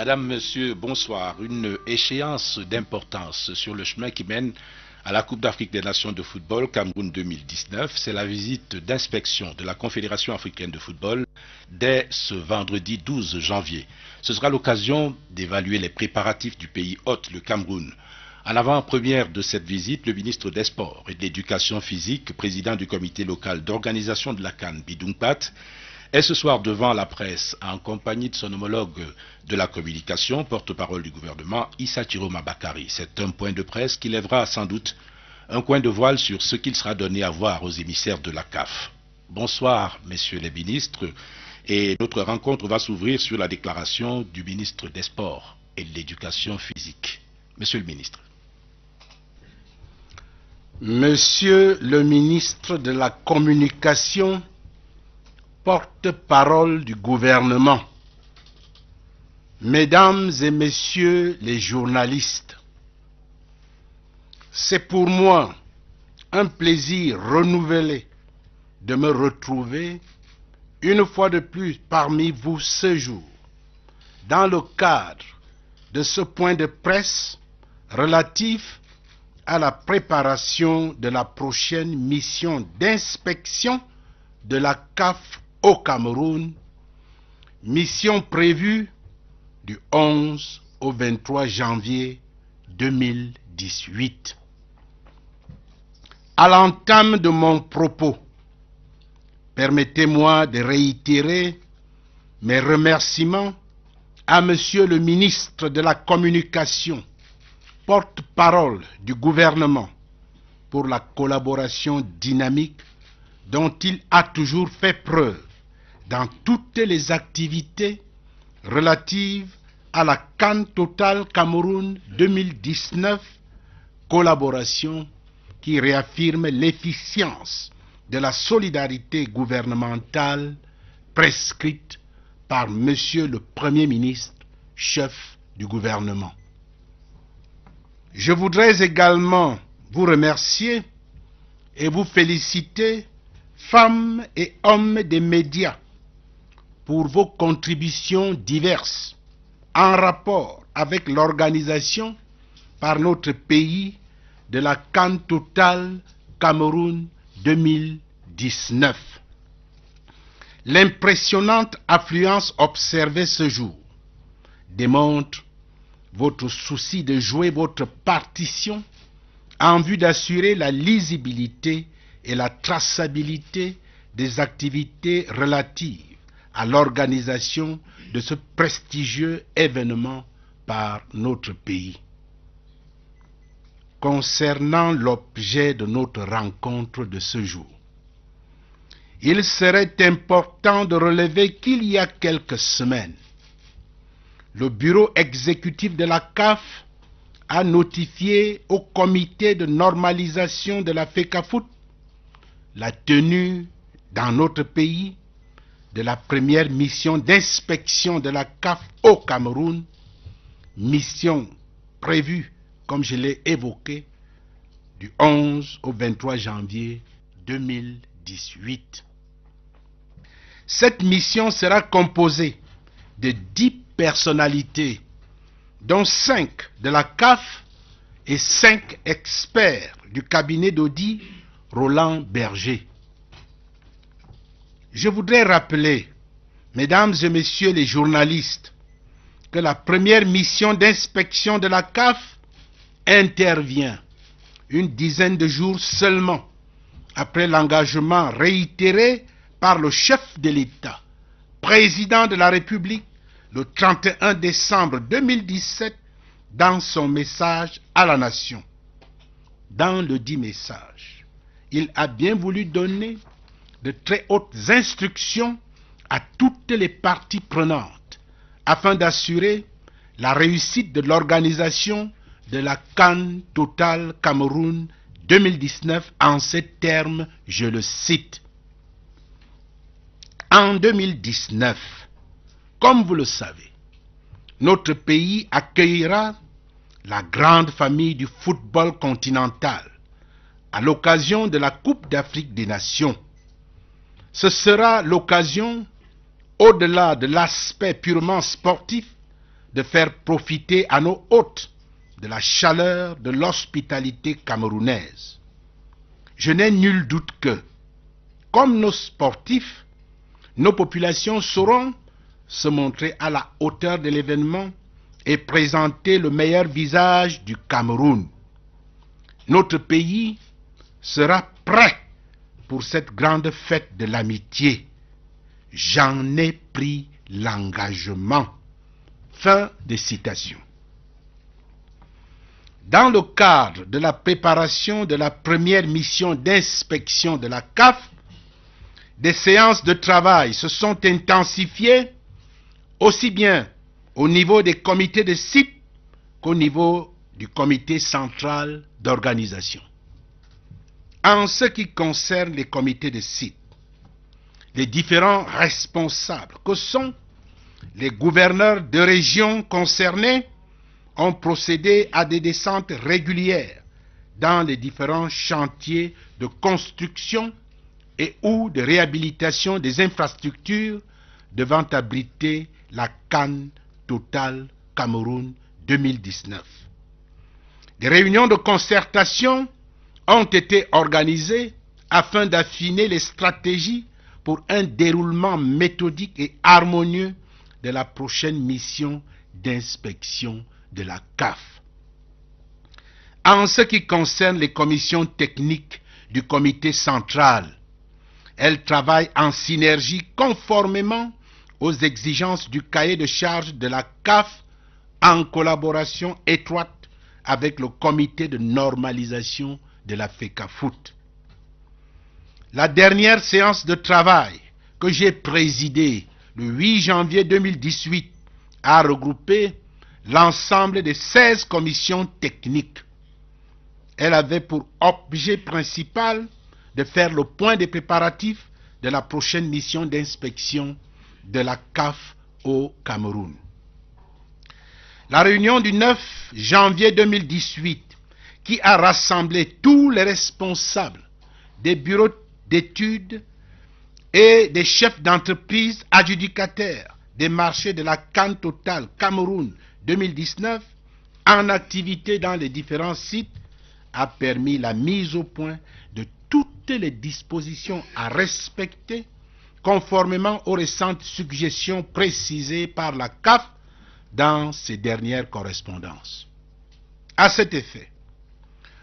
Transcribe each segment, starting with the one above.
Madame, Monsieur, bonsoir. Une échéance d'importance sur le chemin qui mène à la Coupe d'Afrique des Nations de football Cameroun 2019, c'est la visite d'inspection de la Confédération africaine de football dès ce vendredi 12 janvier. Ce sera l'occasion d'évaluer les préparatifs du pays hôte, le Cameroun. En avant-première de cette visite, le ministre des Sports et de l'Éducation physique, président du comité local d'organisation de la CAN, Bidung Pat, est ce soir devant la presse en compagnie de son homologue de la communication, porte-parole du gouvernement, Issa Chiroma Bakari. C'est un point de presse qui lèvera sans doute un coin de voile sur ce qu'il sera donné à voir aux émissaires de la CAF. Bonsoir, messieurs les ministres, et notre rencontre va s'ouvrir sur la déclaration du ministre des Sports et de l'Éducation physique. Monsieur le ministre. Monsieur le ministre de la Communication, porte-parole du gouvernement, Mesdames et Messieurs les journalistes, c'est pour moi un plaisir renouvelé de me retrouver une fois de plus parmi vous ce jour, dans le cadre de ce point de presse relatif à la préparation de la prochaine mission d'inspection de la CAF au Cameroun, mission prévue du 11 au 23 janvier 2018. À l'entame de mon propos, permettez-moi de réitérer mes remerciements à Monsieur le ministre de la Communication, porte-parole du gouvernement, pour la collaboration dynamique dont il a toujours fait preuve dans toutes les activités relatives à la CAN Total Cameroun 2019, collaboration qui réaffirme l'efficience de la solidarité gouvernementale prescrite par Monsieur le Premier ministre, chef du gouvernement. Je voudrais également vous remercier et vous féliciter, femmes et hommes des médias, pour vos contributions diverses en rapport avec l'organisation par notre pays de la CAN Total Cameroun 2019. L'impressionnante affluence observée ce jour démontre votre souci de jouer votre partition en vue d'assurer la lisibilité et la traçabilité des activités relatives à l'organisation de ce prestigieux événement par notre pays. Concernant l'objet de notre rencontre de ce jour, il serait important de relever qu'il y a quelques semaines, le bureau exécutif de la CAF a notifié au comité de normalisation de la FECAFOOT la tenue dans notre pays de la première mission d'inspection de la CAF au Cameroun, mission prévue, comme je l'ai évoqué, du 11 au 23 janvier 2018. Cette mission sera composée de 10 personnalités, dont 5 de la CAF et 5 experts du cabinet d'audit Roland Berger. Je voudrais rappeler, mesdames et messieurs les journalistes, que la première mission d'inspection de la CAF intervient une dizaine de jours seulement après l'engagement réitéré par le chef de l'État, président de la République, le 31 décembre 2017, dans son message à la nation. Dans le dit message, il a bien voulu donner de très hautes instructions à toutes les parties prenantes afin d'assurer la réussite de l'organisation de la CAN Total Cameroun 2019 en ces termes, je le cite. En 2019, comme vous le savez, notre pays accueillera la grande famille du football continental à l'occasion de la Coupe d'Afrique des Nations. Ce sera l'occasion, au-delà de l'aspect purement sportif, de faire profiter à nos hôtes de la chaleur de l'hospitalité camerounaise. Je n'ai nul doute que, comme nos sportifs, nos populations sauront se montrer à la hauteur de l'événement et présenter le meilleur visage du Cameroun. Notre pays sera prêt pour cette grande fête de l'amitié. J'en ai pris l'engagement. Fin de citation. Dans le cadre de la préparation de la première mission d'inspection de la CAF, des séances de travail se sont intensifiées aussi bien au niveau des comités de site qu'au niveau du comité central d'organisation. En ce qui concerne les comités de site, les différents responsables que sont les gouverneurs de régions concernées ont procédé à des descentes régulières dans les différents chantiers de construction et ou de réhabilitation des infrastructures devant abriter la CAN Total Cameroun 2019. Des réunions de concertation ont été organisées afin d'affiner les stratégies pour un déroulement méthodique et harmonieux de la prochaine mission d'inspection de la CAF. En ce qui concerne les commissions techniques du comité central, elles travaillent en synergie conformément aux exigences du cahier de charges de la CAF en collaboration étroite avec le comité de normalisation de la FECAFOOT. La dernière séance de travail que j'ai présidée le 8 janvier 2018 a regroupé l'ensemble des 16 commissions techniques. Elle avait pour objet principal de faire le point des préparatifs de la prochaine mission d'inspection de la CAF au Cameroun. La réunion du 9 janvier 2018, qui a rassemblé tous les responsables des bureaux d'études et des chefs d'entreprise adjudicataires des marchés de la CAN Total Cameroun 2019 en activité dans les différents sites, a permis la mise au point de toutes les dispositions à respecter conformément aux récentes suggestions précisées par la CAF dans ses dernières correspondances. À cet effet,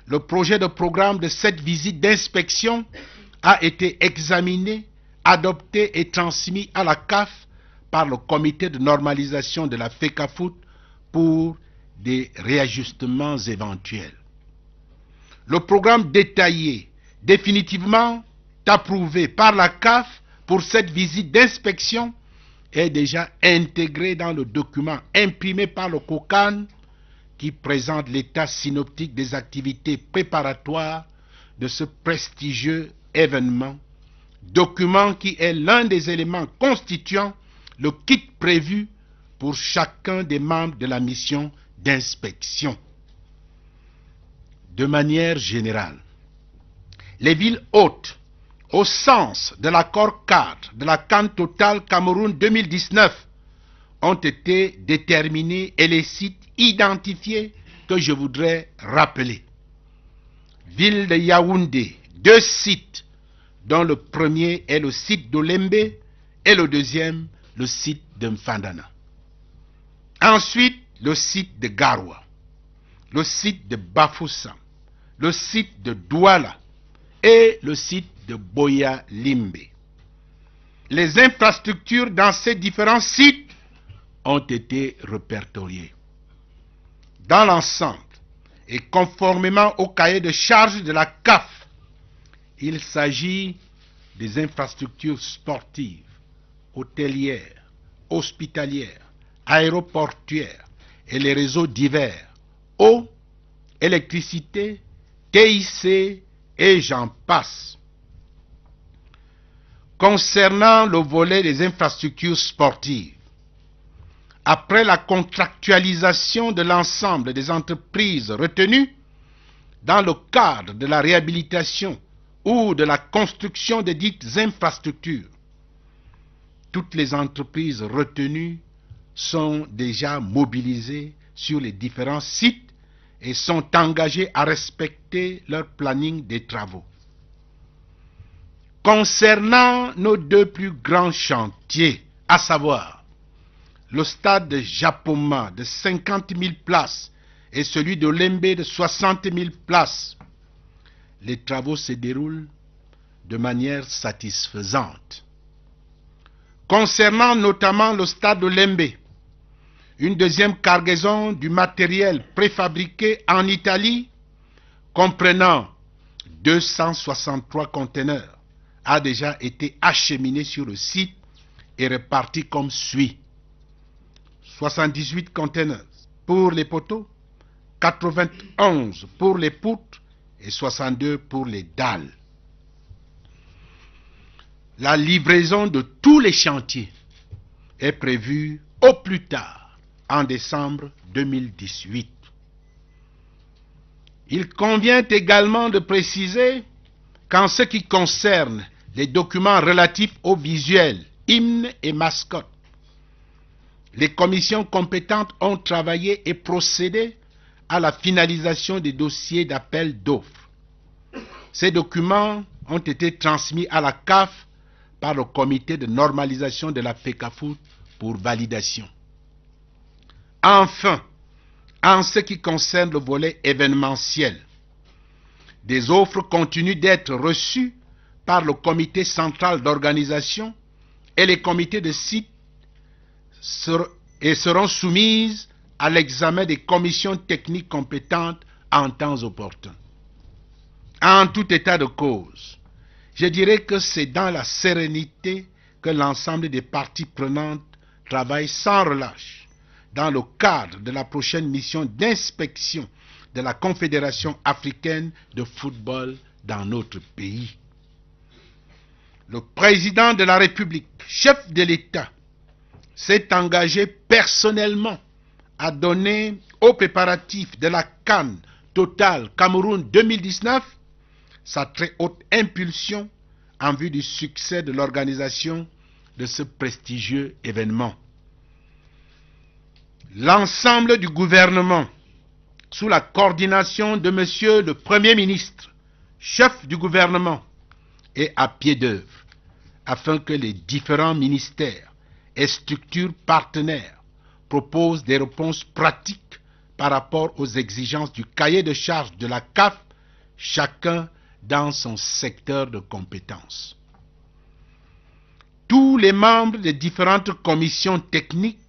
le projet de programme de cette visite d'inspection a été examiné, adopté et transmis à la CAF par le comité de normalisation de la FECAFOOT pour des réajustements éventuels. Le programme détaillé, définitivement approuvé par la CAF pour cette visite d'inspection, est déjà intégré dans le document imprimé par le COCAN qui présente l'état synoptique des activités préparatoires de ce prestigieux événement, document qui est l'un des éléments constituant le kit prévu pour chacun des membres de la mission d'inspection. De manière générale, les villes hôtes, au sens de l'accord cadre de la CAN Total Cameroun 2019, ont été déterminés et les sites identifiés que je voudrais rappeler. Ville de Yaoundé, 2 sites, dont le premier est le site d'Olembe et le deuxième, le site de Mfandana. Ensuite, le site de Garoua, le site de Bafoussam, le site de Douala et le site de Boya Limbe. Les infrastructures dans ces différents sites ont été répertoriées. Dans l'ensemble, et conformément au cahier de charges de la CAF, il s'agit des infrastructures sportives, hôtelières, hospitalières, aéroportuaires et les réseaux divers, eau, électricité, TIC et j'en passe. Concernant le volet des infrastructures sportives, après la contractualisation de l'ensemble des entreprises retenues dans le cadre de la réhabilitation ou de la construction de dites infrastructures, toutes les entreprises retenues sont déjà mobilisés sur les différents sites et sont engagés à respecter leur planning des travaux. Concernant nos deux plus grands chantiers, à savoir le stade de Japoma de 50 000 places et celui de Lembe de 60 000 places, les travaux se déroulent de manière satisfaisante. Concernant notamment le stade de Lembe, une deuxième cargaison du matériel préfabriqué en Italie, comprenant 263 conteneurs, a déjà été acheminée sur le site et répartie comme suit. 78 conteneurs pour les poteaux, 91 pour les poutres et 62 pour les dalles. La livraison de tous les chantiers est prévue au plus tard en décembre 2018. Il convient également de préciser qu'en ce qui concerne les documents relatifs aux visuels, hymnes et mascottes, les commissions compétentes ont travaillé et procédé à la finalisation des dossiers d'appel d'offres. Ces documents ont été transmis à la CAF par le comité de normalisation de la FECAFOOT pour validation. Enfin, en ce qui concerne le volet événementiel, des offres continuent d'être reçues par le comité central d'organisation et les comités de site seront soumises à l'examen des commissions techniques compétentes en temps opportun. En tout état de cause, je dirais que c'est dans la sérénité que l'ensemble des parties prenantes travaillent sans relâche dans le cadre de la prochaine mission d'inspection de la Confédération africaine de football dans notre pays. Le président de la République, chef de l'État, s'est engagé personnellement à donner aux préparatifs de la CAN Total Cameroun 2019 sa très haute impulsion en vue du succès de l'organisation de ce prestigieux événement. L'ensemble du gouvernement, sous la coordination de Monsieur le Premier ministre, chef du gouvernement, est à pied d'œuvre afin que les différents ministères et structures partenaires proposent des réponses pratiques par rapport aux exigences du cahier de charges de la CAF, chacun dans son secteur de compétences. Tous les membres des différentes commissions techniques,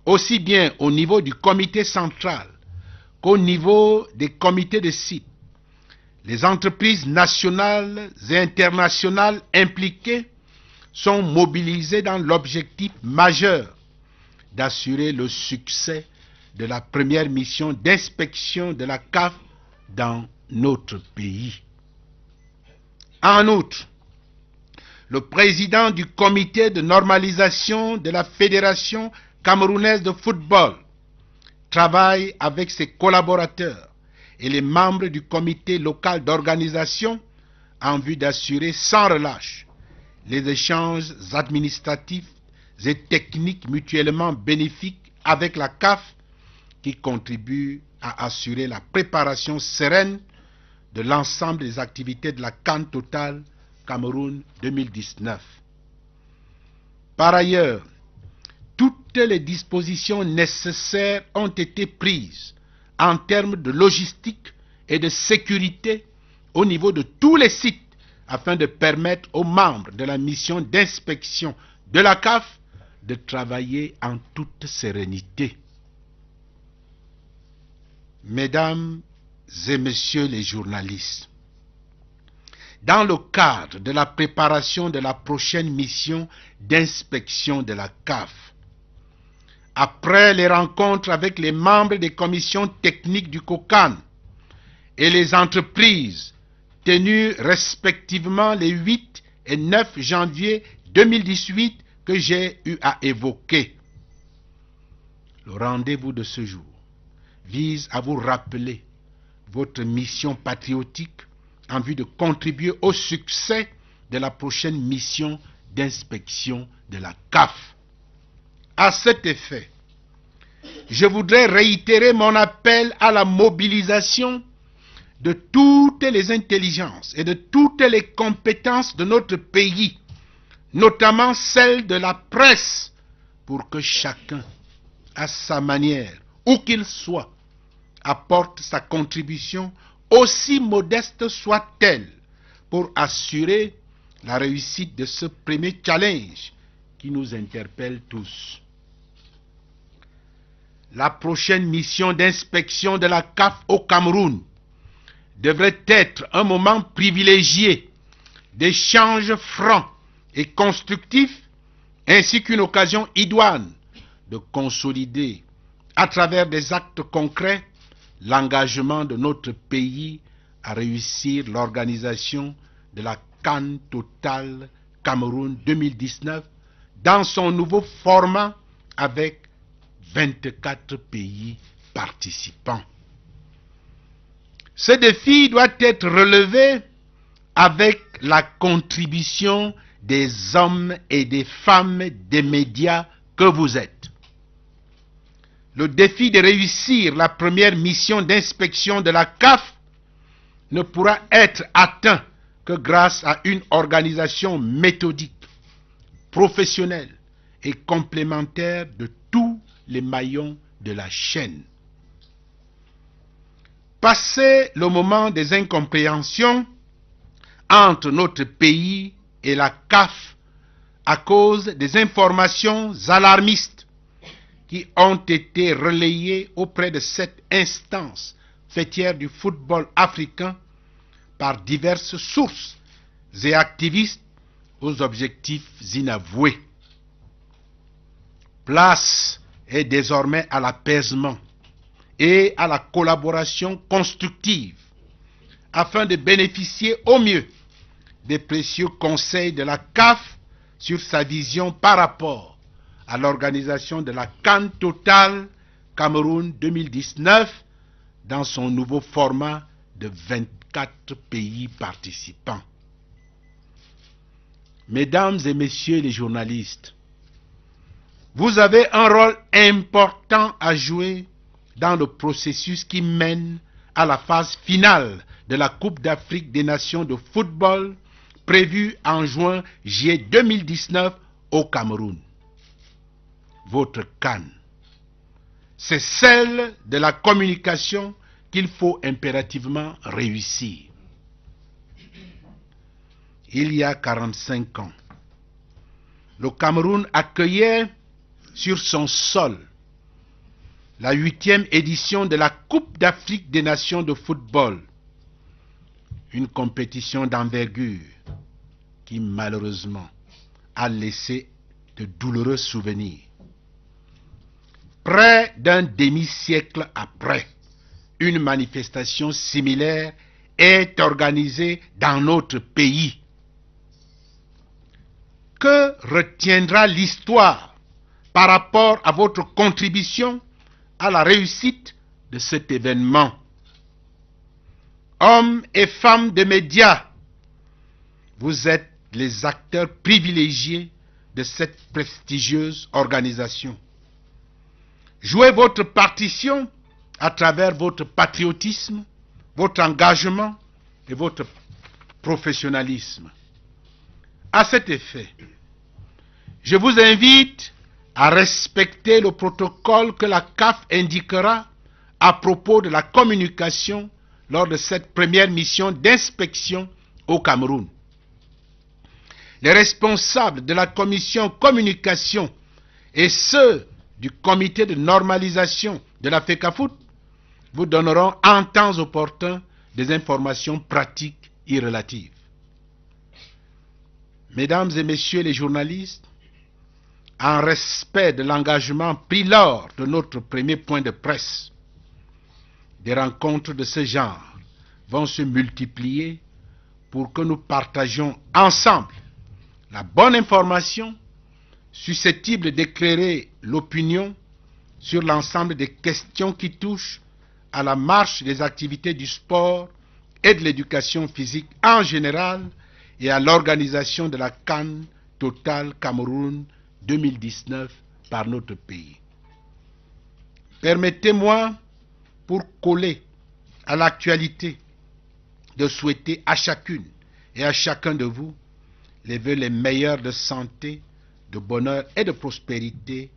aussi bien au niveau du comité central qu'au niveau des comités de site, les entreprises nationales et internationales impliquées sont mobilisées dans l'objectif majeur d'assurer le succès de la première mission d'inspection de la CAF dans notre pays. En outre, le président du comité de normalisation de la Fédération camerounaise de football travaille avec ses collaborateurs et les membres du comité local d'organisation en vue d'assurer sans relâche les échanges administratifs et techniques mutuellement bénéfiques avec la CAF qui contribuent à assurer la préparation sereine de l'ensemble des activités de la CAN Total Cameroun 2019. Par ailleurs, toutes les dispositions nécessaires ont été prises en termes de logistique et de sécurité au niveau de tous les sites afin de permettre aux membres de la mission d'inspection de la CAF de travailler en toute sérénité. Mesdames et messieurs les journalistes, dans le cadre de la préparation de la prochaine mission d'inspection de la CAF, après les rencontres avec les membres des commissions techniques du COCAN et les entreprises tenues respectivement les 8 et 9 janvier 2018 que j'ai eu à évoquer, le rendez-vous de ce jour vise à vous rappeler votre mission patriotique en vue de contribuer au succès de la prochaine mission d'inspection de la CAF. À cet effet, je voudrais réitérer mon appel à la mobilisation de toutes les intelligences et de toutes les compétences de notre pays, notamment celle de la presse, pour que chacun, à sa manière, où qu'il soit, apporte sa contribution, aussi modeste soit-elle, pour assurer la réussite de ce premier challenge qui nous interpelle tous. La prochaine mission d'inspection de la CAF au Cameroun devrait être un moment privilégié d'échanges francs et constructifs, ainsi qu'une occasion idoine de consolider, à travers des actes concrets, l'engagement de notre pays à réussir l'organisation de la CAN Total Cameroun 2019 dans son nouveau format avec 24 pays participants. Ce défi doit être relevé avec la contribution des hommes et des femmes des médias que vous êtes. Le défi de réussir la première mission d'inspection de la CAF ne pourra être atteint que grâce à une organisation méthodique, professionnelle et complémentaire de tous les maillons de la chaîne. Passé le moment des incompréhensions entre notre pays et la CAF à cause des informations alarmistes qui ont été relayées auprès de cette instance fêtière du football africain par diverses sources et activistes aux objectifs inavoués. Place est désormais à l'apaisement et à la collaboration constructive afin de bénéficier au mieux des précieux conseils de la CAF sur sa vision par rapport à l'organisation de la CAN Total Cameroun 2019 dans son nouveau format de 24 pays participants. Mesdames et messieurs les journalistes, vous avez un rôle important à jouer dans le processus qui mène à la phase finale de la Coupe d'Afrique des Nations de football prévue en juillet 2019 au Cameroun. Votre CAN, c'est celle de la communication qu'il faut impérativement réussir. Il y a 45 ans, le Cameroun accueillait sur son sol la 8e édition de la Coupe d'Afrique des Nations de football, une compétition d'envergure qui malheureusement a laissé de douloureux souvenirs. Près d'un demi-siècle après, une manifestation similaire est organisée dans notre pays. Que retiendra l'histoire par rapport à votre contribution à la réussite de cet événement? Hommes et femmes de médias, vous êtes les acteurs privilégiés de cette prestigieuse organisation. Jouez votre partition à travers votre patriotisme, votre engagement et votre professionnalisme. À cet effet, je vous invite à respecter le protocole que la CAF indiquera à propos de la communication lors de cette première mission d'inspection au Cameroun. Les responsables de la commission communication et ceux du comité de normalisation de la FECAFOOT vous donneront en temps opportun des informations pratiques et relatives. Mesdames et messieurs les journalistes, en respect de l'engagement pris lors de notre premier point de presse, des rencontres de ce genre vont se multiplier pour que nous partagions ensemble la bonne information susceptible d'éclairer l'opinion sur l'ensemble des questions qui touchent à la marche des activités du sport et de l'éducation physique en général et à l'organisation de la CAN Total Cameroun 2019 par notre pays. Permettez-moi, pour coller à l'actualité, de souhaiter à chacune et à chacun de vous les vœux les meilleurs de santé, de bonheur et de prospérité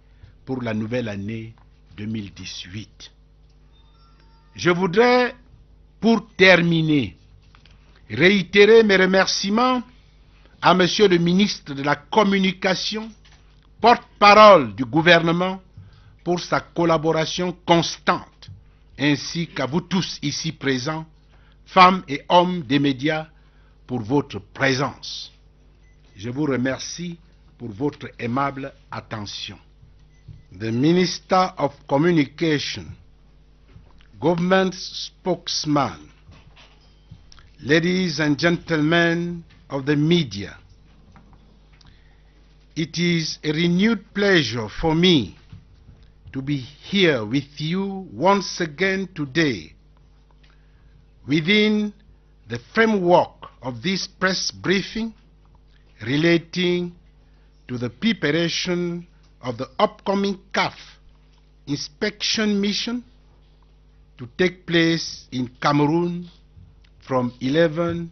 pour la nouvelle année 2018. Je voudrais, pour terminer, réitérer mes remerciements à Monsieur le ministre de la Communication, porte-parole du gouvernement, pour sa collaboration constante, ainsi qu'à vous tous ici présents, femmes et hommes des médias, pour votre présence. Je vous remercie pour votre aimable attention. The Minister of Communication, Government Spokesman, ladies and gentlemen of the media, it is a renewed pleasure for me to be here with you once again today within the framework of this press briefing relating to the preparation of the upcoming CAF inspection mission to take place in Cameroon from 11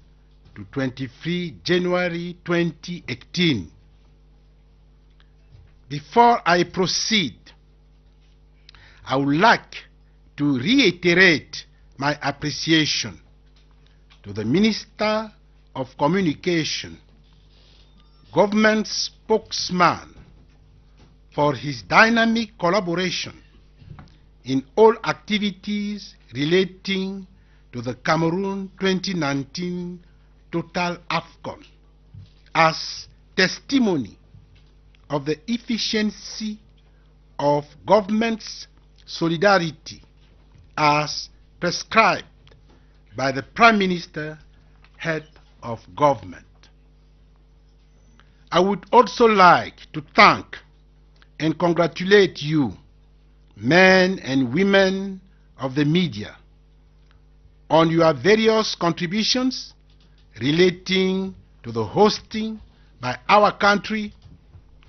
to 23 January 2018. Before I proceed, I would like to reiterate my appreciation to the Minister of Communication, government spokesman, for his dynamic collaboration in all activities relating to the Cameroon 2019 Total AFCON as testimony of the efficiency of government's solidarity as prescribed by the Prime Minister, head of government. I would also like to thank and congratulate you, men and women of the media, on your various contributions relating to the hosting by our country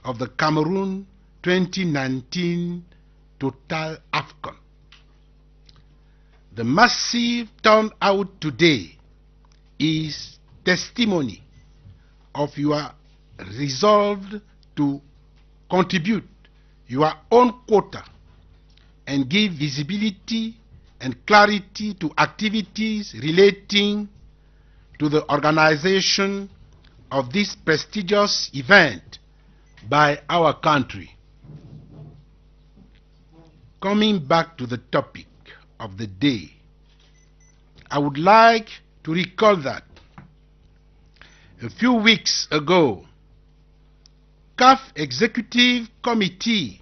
of the Cameroon 2019 Total AFCON. The massive turnout today is testimony of your resolve to contribute your own quota and give visibility and clarity to activities relating to the organization of this prestigious event by our country. Coming back to the topic of the day, I would like to recall that a few weeks ago, CAF Executive Committee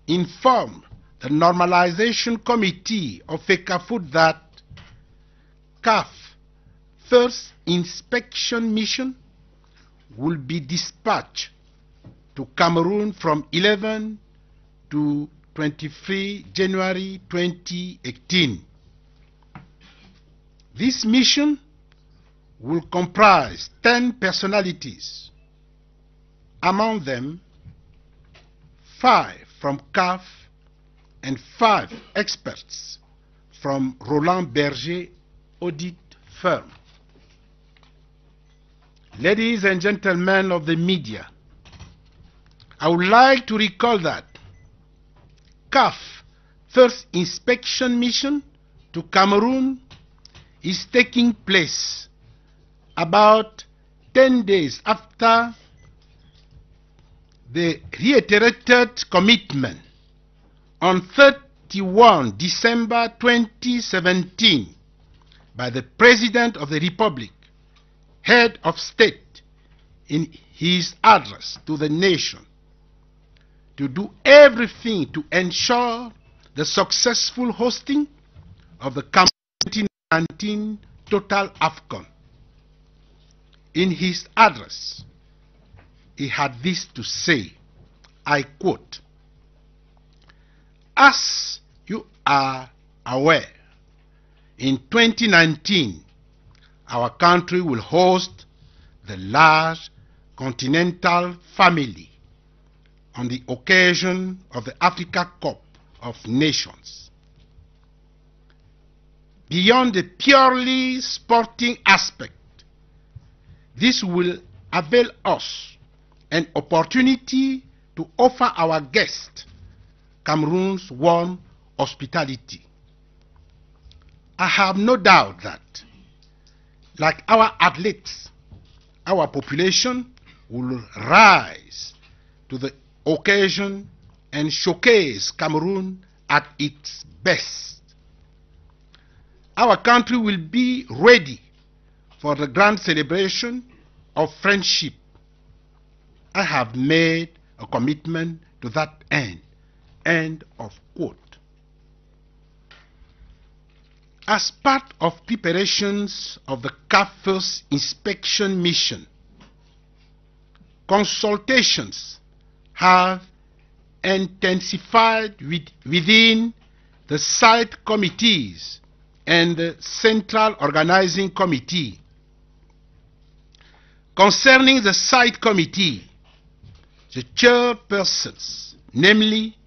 informed the Normalization Committee of FECAFOOT that CAF first inspection mission will be dispatched to Cameroon from 11 to 23 January 2018. This mission will comprise 10 personalities, among them 5 from CAF and 5 experts from Roland Berger audit firm. Ladies and gentlemen of the media, I would like to recall that CAF first inspection mission to Cameroon is taking place about 10 days after the reiterated commitment on 31 December 2017 by the President of the Republic, head of state, in his address to the nation, to do everything to ensure the successful hosting of the Cameroon 2019 Total AFCON. In his address, he had this to say, I quote, "As you are aware, in 2019, our country will host the large continental family on the occasion of the Africa Cup of Nations. Beyond the purely sporting aspect, this will avail us an opportunity to offer our guests Cameroon's warm hospitality. I have no doubt that, like our athletes, our population will rise to the occasion and showcase Cameroon at its best. Our country will be ready for the grand celebration of friendship. I have made a commitment to that end. End of quote. As part of preparations of the CAF first inspection mission, consultations have intensified within the site committees and the Central Organizing Committee. Concerning the site committee, the chairpersons, namely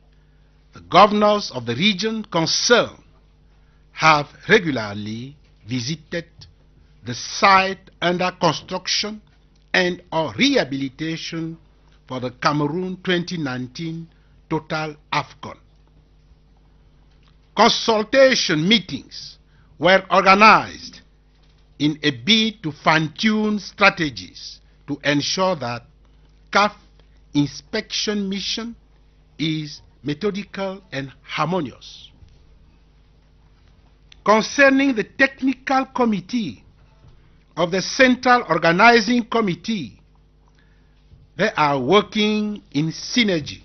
the governors of the region concerned, have regularly visited the site under construction and or rehabilitation for the Cameroon 2019 Total AFCON. Consultation meetings were organized in a bid to fine-tune strategies to ensure that CAF inspection mission is methodical and harmonious. Concerning the technical committee of the Central Organizing Committee, they are working in synergy,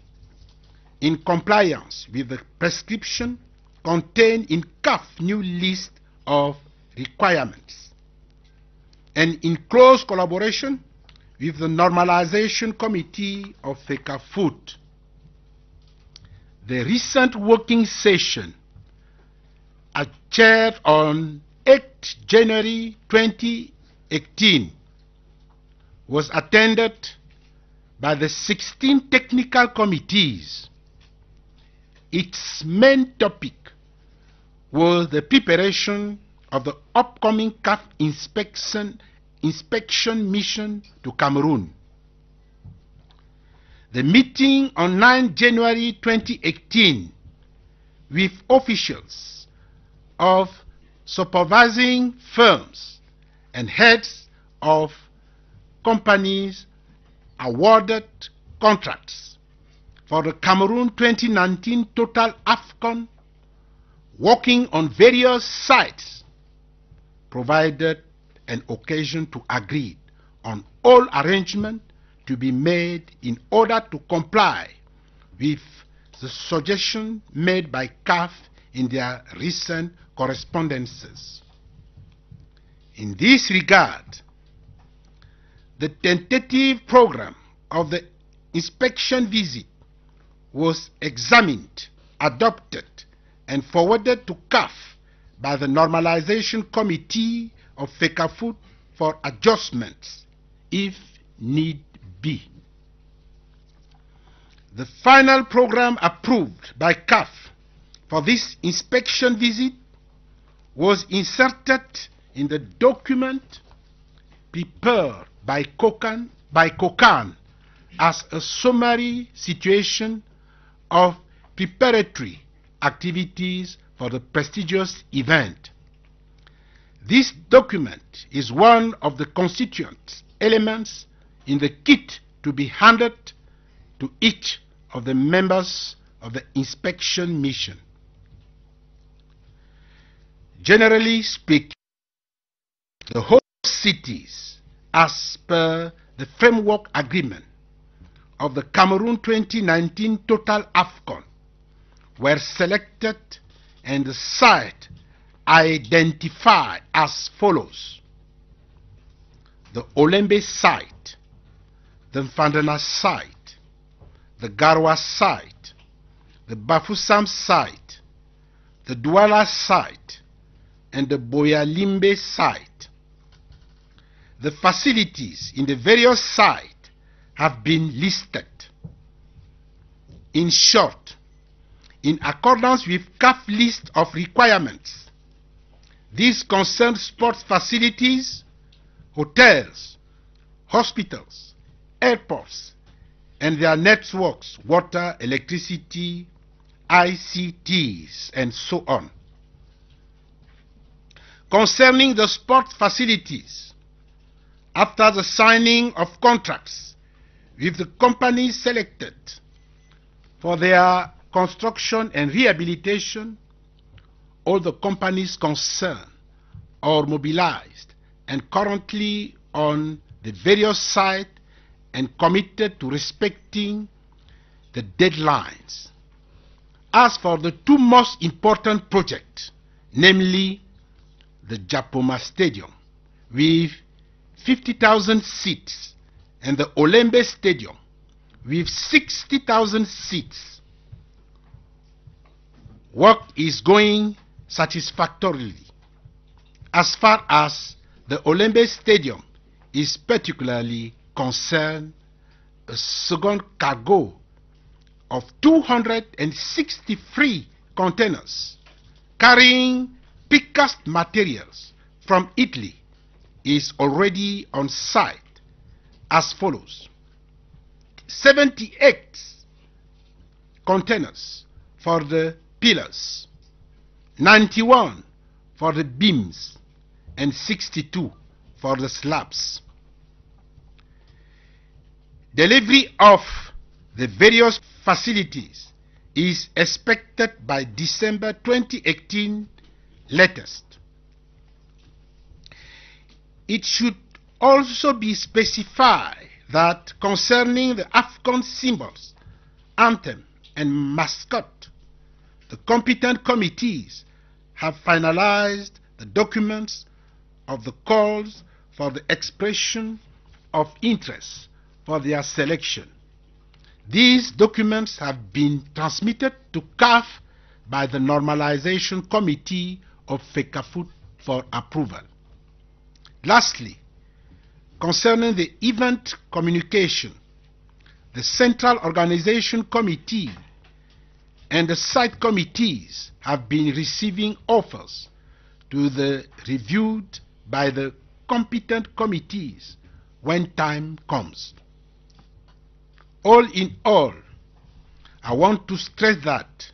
in compliance with the prescription contained in CAF new list of requirements, and in close collaboration with the Normalization Committee of FECAFOOT. The recent working session, chaired on 8 January 2018, was attended by the 16 technical committees. Its main topic was the preparation of the upcoming CAF inspection mission to Cameroon. The meeting on 9 January 2018 with officials of supervising firms and heads of companies awarded contracts for the Cameroon 2019 Total AFCON, working on various sites, provided an occasion to agree on all arrangements to be made in order to comply with the suggestion made by CAF in their recent correspondences. In this regard, the tentative program of the inspection visit was examined, adopted, and forwarded to CAF by the Normalization Committee of FECAFOOT for adjustments, if need be. The final program approved by CAF for this inspection visit was inserted in the document prepared by COCAN as a summary situation of preparatory activities for the prestigious event. This document is one of the constituent elements in the kit to be handed to each of the members of the inspection mission. Generally speaking, the host cities, as per the framework agreement of the Cameroon 2019 Total AFCON, were selected and the site identified as follows: the Olembe site, the Mfandana site, the Garwa site, the Bafoussam site, the Douala site, and the Boyalimbe site. The facilities in the various sites have been listed. In short, in accordance with CAF list of requirements. These concern sports facilities, hotels, hospitals, airports, and their networks, water, electricity, ICTs, and so on. Concerning the sports facilities, after the signing of contracts with the companies selected for their construction and rehabilitation, all the companies concerned are mobilized and currently on the various sites and committed to respecting the deadlines. As for the two most important projects, namely the Japoma Stadium with 50,000 seats and the Olembe Stadium with 60,000 seats, work is going satisfactorily. As far as the Olembe Stadium is particularly concerned, a second cargo of 263 containers carrying precast materials from Italy is already on site as follows: 78 containers for the pillars, 91 for the beams, and 62 for the slabs. Delivery of the various facilities is expected by December 2018 latest. It should also be specified that concerning the AFCON symbols, anthem, and mascot, the competent committees have finalized the documents of the calls for the expression of interest for their selection. These documents have been transmitted to CAF by the Normalization Committee of FECAFOOT for approval. Lastly, concerning the event communication, the Central Organization Committee and the site committees have been receiving offers to be reviewed by the competent committees when time comes. All in all, I want to stress that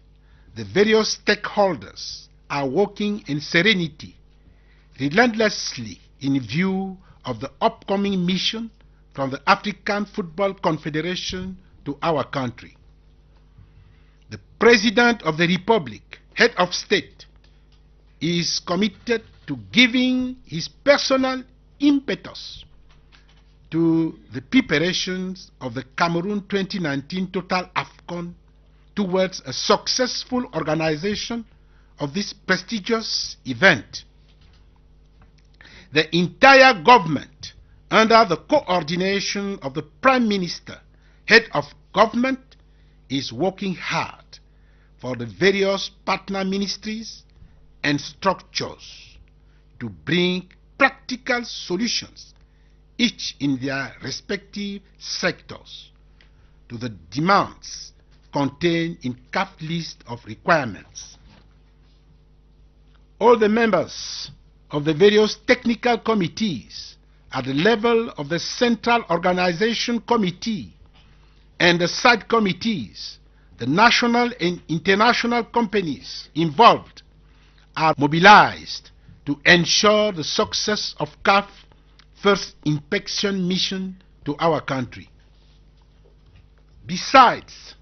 the various stakeholders are working in serenity, relentlessly in view of the upcoming mission from the African Football Confederation to our country. The President of the Republic, head of state, is committed to giving his personal impetus to the preparations of the Cameroon 2019 Total AFCON towards a successful organization of this prestigious event. The entire government, under the coordination of the Prime Minister, head of government, is working hard for the various partner ministries and structures to bring practical solutions, each in their respective sectors, to the demands contained in CAF list of requirements. All the members of the various technical committees at the level of the Central Organization Committee and the site committees, the national and international companies involved are mobilized to ensure the success of CAF first inspection mission to our country. Besides,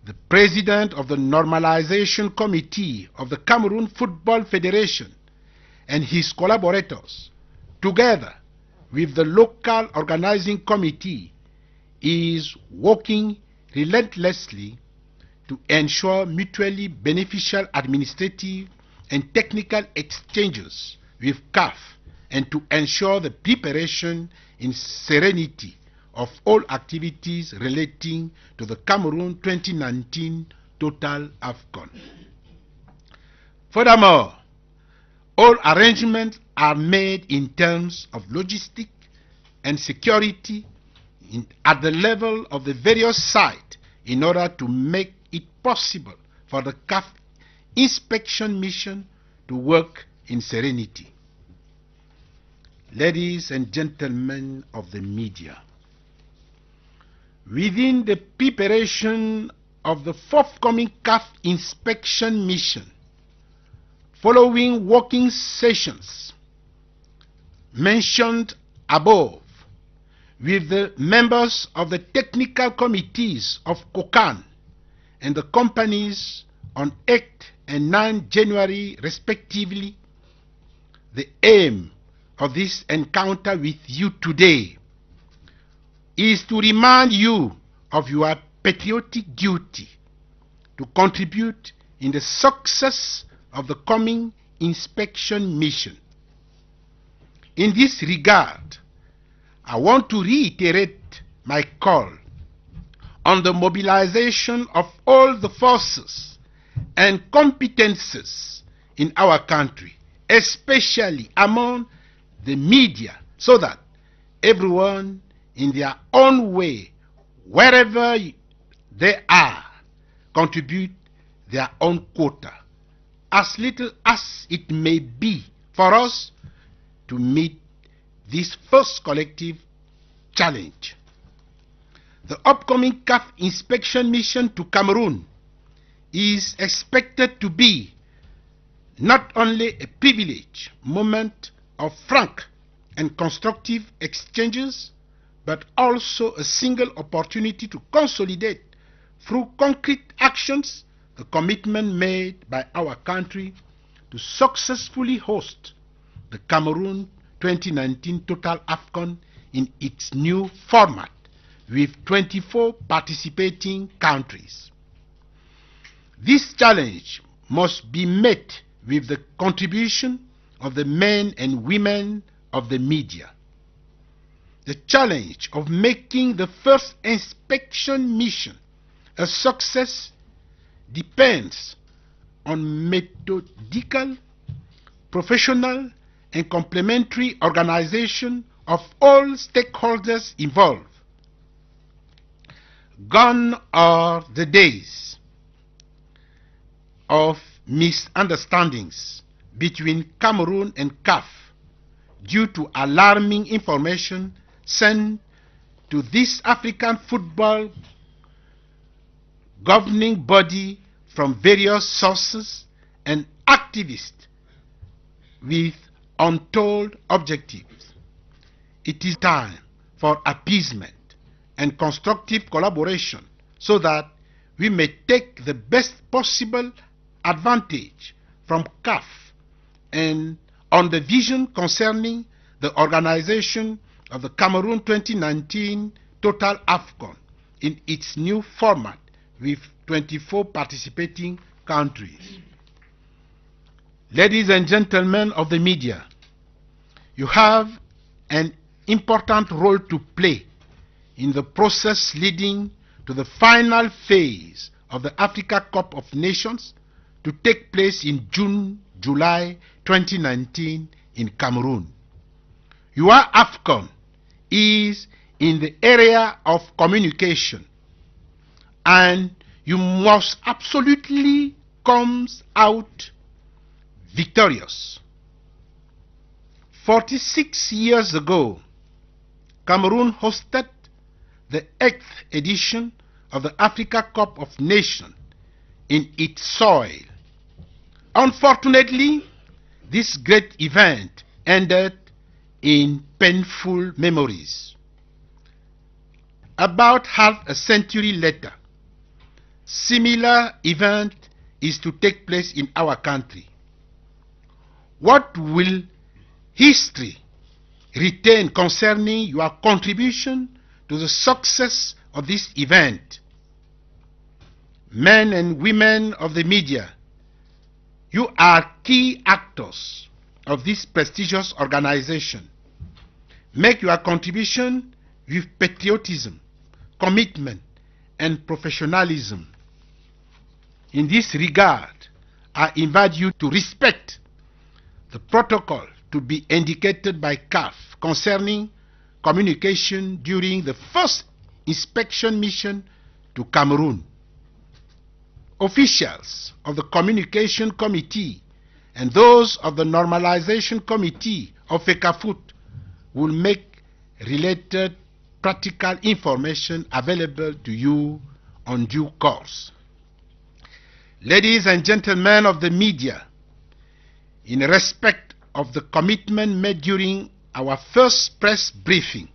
the President of the Normalization Committee of the Cameroon Football Federation and his collaborators, together with the local organizing committee, is working relentlessly to ensure mutually beneficial administrative and technical exchanges with CAF and to ensure the preparation in serenity of all activities relating to the Cameroon 2019 Total AFCON. Furthermore, all arrangements are made in terms of logistics and security at the level of the various sites in order to make it possible for the CAF inspection mission to work in serenity. Ladies and gentlemen of the media, within the preparation of the forthcoming CAF inspection mission, following working sessions mentioned above with the members of the technical committees of COCAN and the companies on 8 and 9 January respectively, the aim of this encounter with you today is to remind you of your patriotic duty to contribute in the success of the coming inspection mission. In this regard, I want to reiterate my call on the mobilization of all the forces and competences in our country, especially among the media, so that everyone in their own way, wherever they are, contribute their own quota, as little as it may be, for us to meet this first collective challenge. The upcoming CAF inspection mission to Cameroon is expected to be not only a privileged moment of frank and constructive exchanges, but also a single opportunity to consolidate through concrete actions the commitment made by our country to successfully host the Cameroon 2019 Total AFCON in its new format with 24 participating countries. This challenge must be met with the contribution of the men and women of the media. The challenge of making the first inspection mission a success depends on methodical, professional, and complementary organization of all stakeholders involved. Gone are the days of misunderstandings between Cameroon and CAF due to alarming information sent to this African football governing body from various sources and activists with untold objectives. It is time for appeasement and constructive collaboration so that we may take the best possible advantage from CAF and on the vision concerning the organization of the Cameroon 2019 Total AFCON in its new format with 24 participating countries. Ladies and gentlemen of the media, you have an important role to play in the process leading to the final phase of the Africa Cup of Nations to take place in July 2019 in Cameroon. Your AFCON is in the area of communication, and you must absolutely come out victorious. 46 years ago, Cameroon hosted the 8th edition of the Africa Cup of Nations in its soil. Unfortunately, this great event ended in painful memories. About half a century later, similar event is to take place in our country. What will history retain concerning your contribution to the success of this event? Men and women of the media, you are key actors of this prestigious organization. Make your contribution with patriotism, commitment, and professionalism. In this regard, I invite you to respect the protocol to be indicated by CAF concerning communication during the first inspection mission to Cameroon. officials of the Communication Committee and those of the Normalization Committee of FECAFOOT will make related practical information available to you on due course. Ladies and gentlemen of the media, in respect of the commitment made during our first press briefing,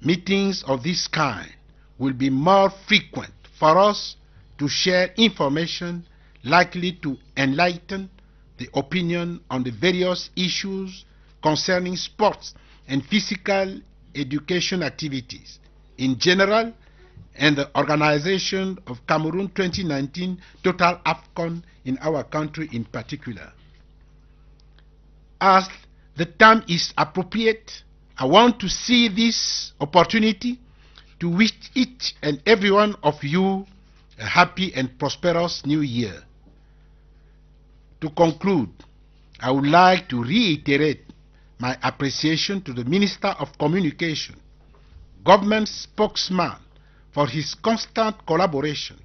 meetings of this kind will be more frequent for us to share information likely to enlighten the opinion on the various issues concerning sports and physical education activities in general and the organization of Cameroon 2019 Total AFCON in our country in particular. As the time is appropriate, I want to see this opportunity to wish each and every one of you a happy and prosperous new year. To conclude, I would like to reiterate my appreciation to the Minister of Communication, government spokesman, for his constant collaboration.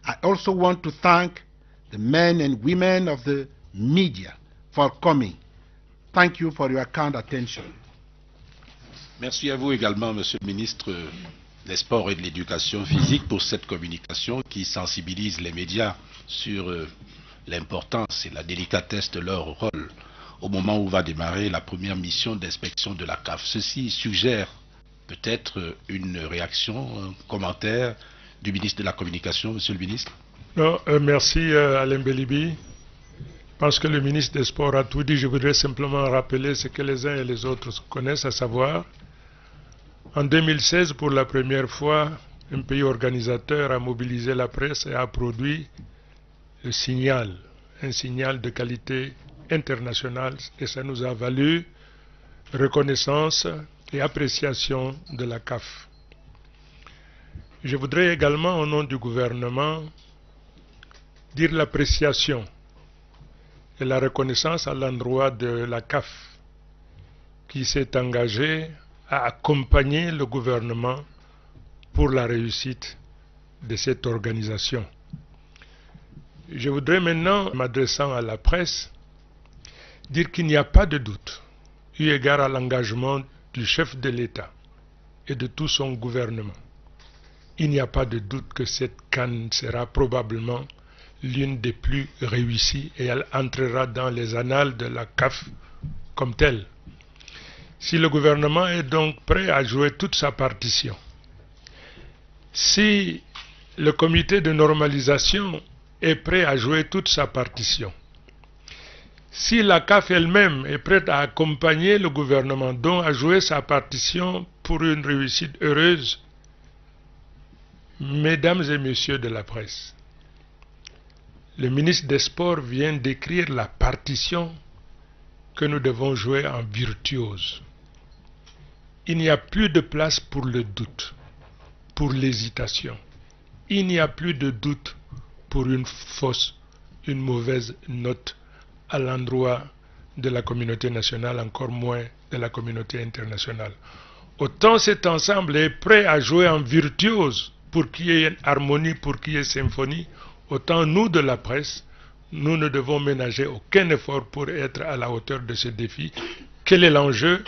I also want to thank the men and women of the media for coming. Thank you for your kind attention. Merci à vous également, Monsieur le ministre des Sports et de l'Éducation physique, pour cette communication qui sensibilise les médias sur l'importance et la délicatesse de leur rôle au moment où va démarrer la première mission d'inspection de la CAF. Ceci suggère peut-être une réaction, un commentaire du ministre de la Communication, Monsieur le ministre. Non, merci Alain Belibi. Parce que le ministre des Sports a tout dit, je voudrais simplement rappeler ce que les uns et les autres connaissent, à savoir, en 2016, pour la première fois, un pays organisateur a mobilisé la presse et a produit le signal, un signal de qualité internationale, et ça nous a valu reconnaissance et appréciation de la CAF. Je voudrais également, au nom du gouvernement, dire l'appréciation et la reconnaissance à l'endroit de la CAF qui s'est engagée à accompagner le gouvernement pour la réussite de cette organisation. Je voudrais maintenant, m'adressant à la presse, dire qu'il n'y a pas de doute, eu égard à l'engagement du chef de l'État et de tout son gouvernement. Il n'y a pas de doute que cette CAN sera probablement l'une des plus réussies et elle entrera dans les annales de la CAF comme telle. Si le gouvernement est donc prêt à jouer toute sa partition, si le comité de normalisation est prêt à jouer toute sa partition, si la CAF elle-même est prête à accompagner le gouvernement, donc à jouer sa partition pour une réussite heureuse, mesdames et messieurs de la presse, le ministre des Sports vient d'écrire la partition que nous devons jouer en virtuose. Il n'y a plus de place pour le doute, pour l'hésitation. Il n'y a plus de doute pour une mauvaise note à l'endroit de la communauté nationale, encore moins de la communauté internationale. Autant cet ensemble est prêt à jouer en virtuose pour qu'il y ait une harmonie, pour qu'il y ait symphonie, autant nous de la presse, nous ne devons ménager aucun effort pour être à la hauteur de ce défi. Quel est l'enjeu?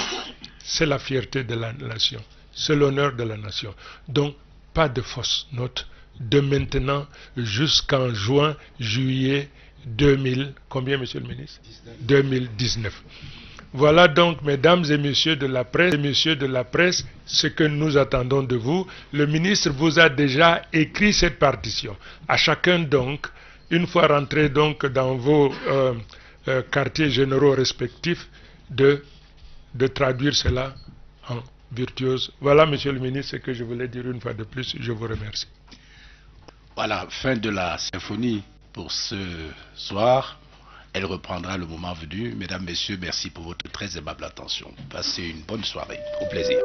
C'est la fierté de la nation, c'est l'honneur de la nation. Donc, pas de fausses notes de maintenant jusqu'en juin, juillet 2000, combien, monsieur le ministre? 2019. Voilà donc, mesdames et messieurs de la presse, ce que nous attendons de vous. Le ministre vous a déjà écrit cette partition. À chacun donc, une fois rentré donc dans vos quartiers généraux respectifs, de traduire cela en virtuose. Voilà, monsieur le ministre, ce que je voulais dire une fois de plus. Je vous remercie. Voilà, fin de la symphonie pour ce soir. Elle reprendra le moment venu. Mesdames, Messieurs, merci pour votre très aimable attention. Passez une bonne soirée. Au plaisir.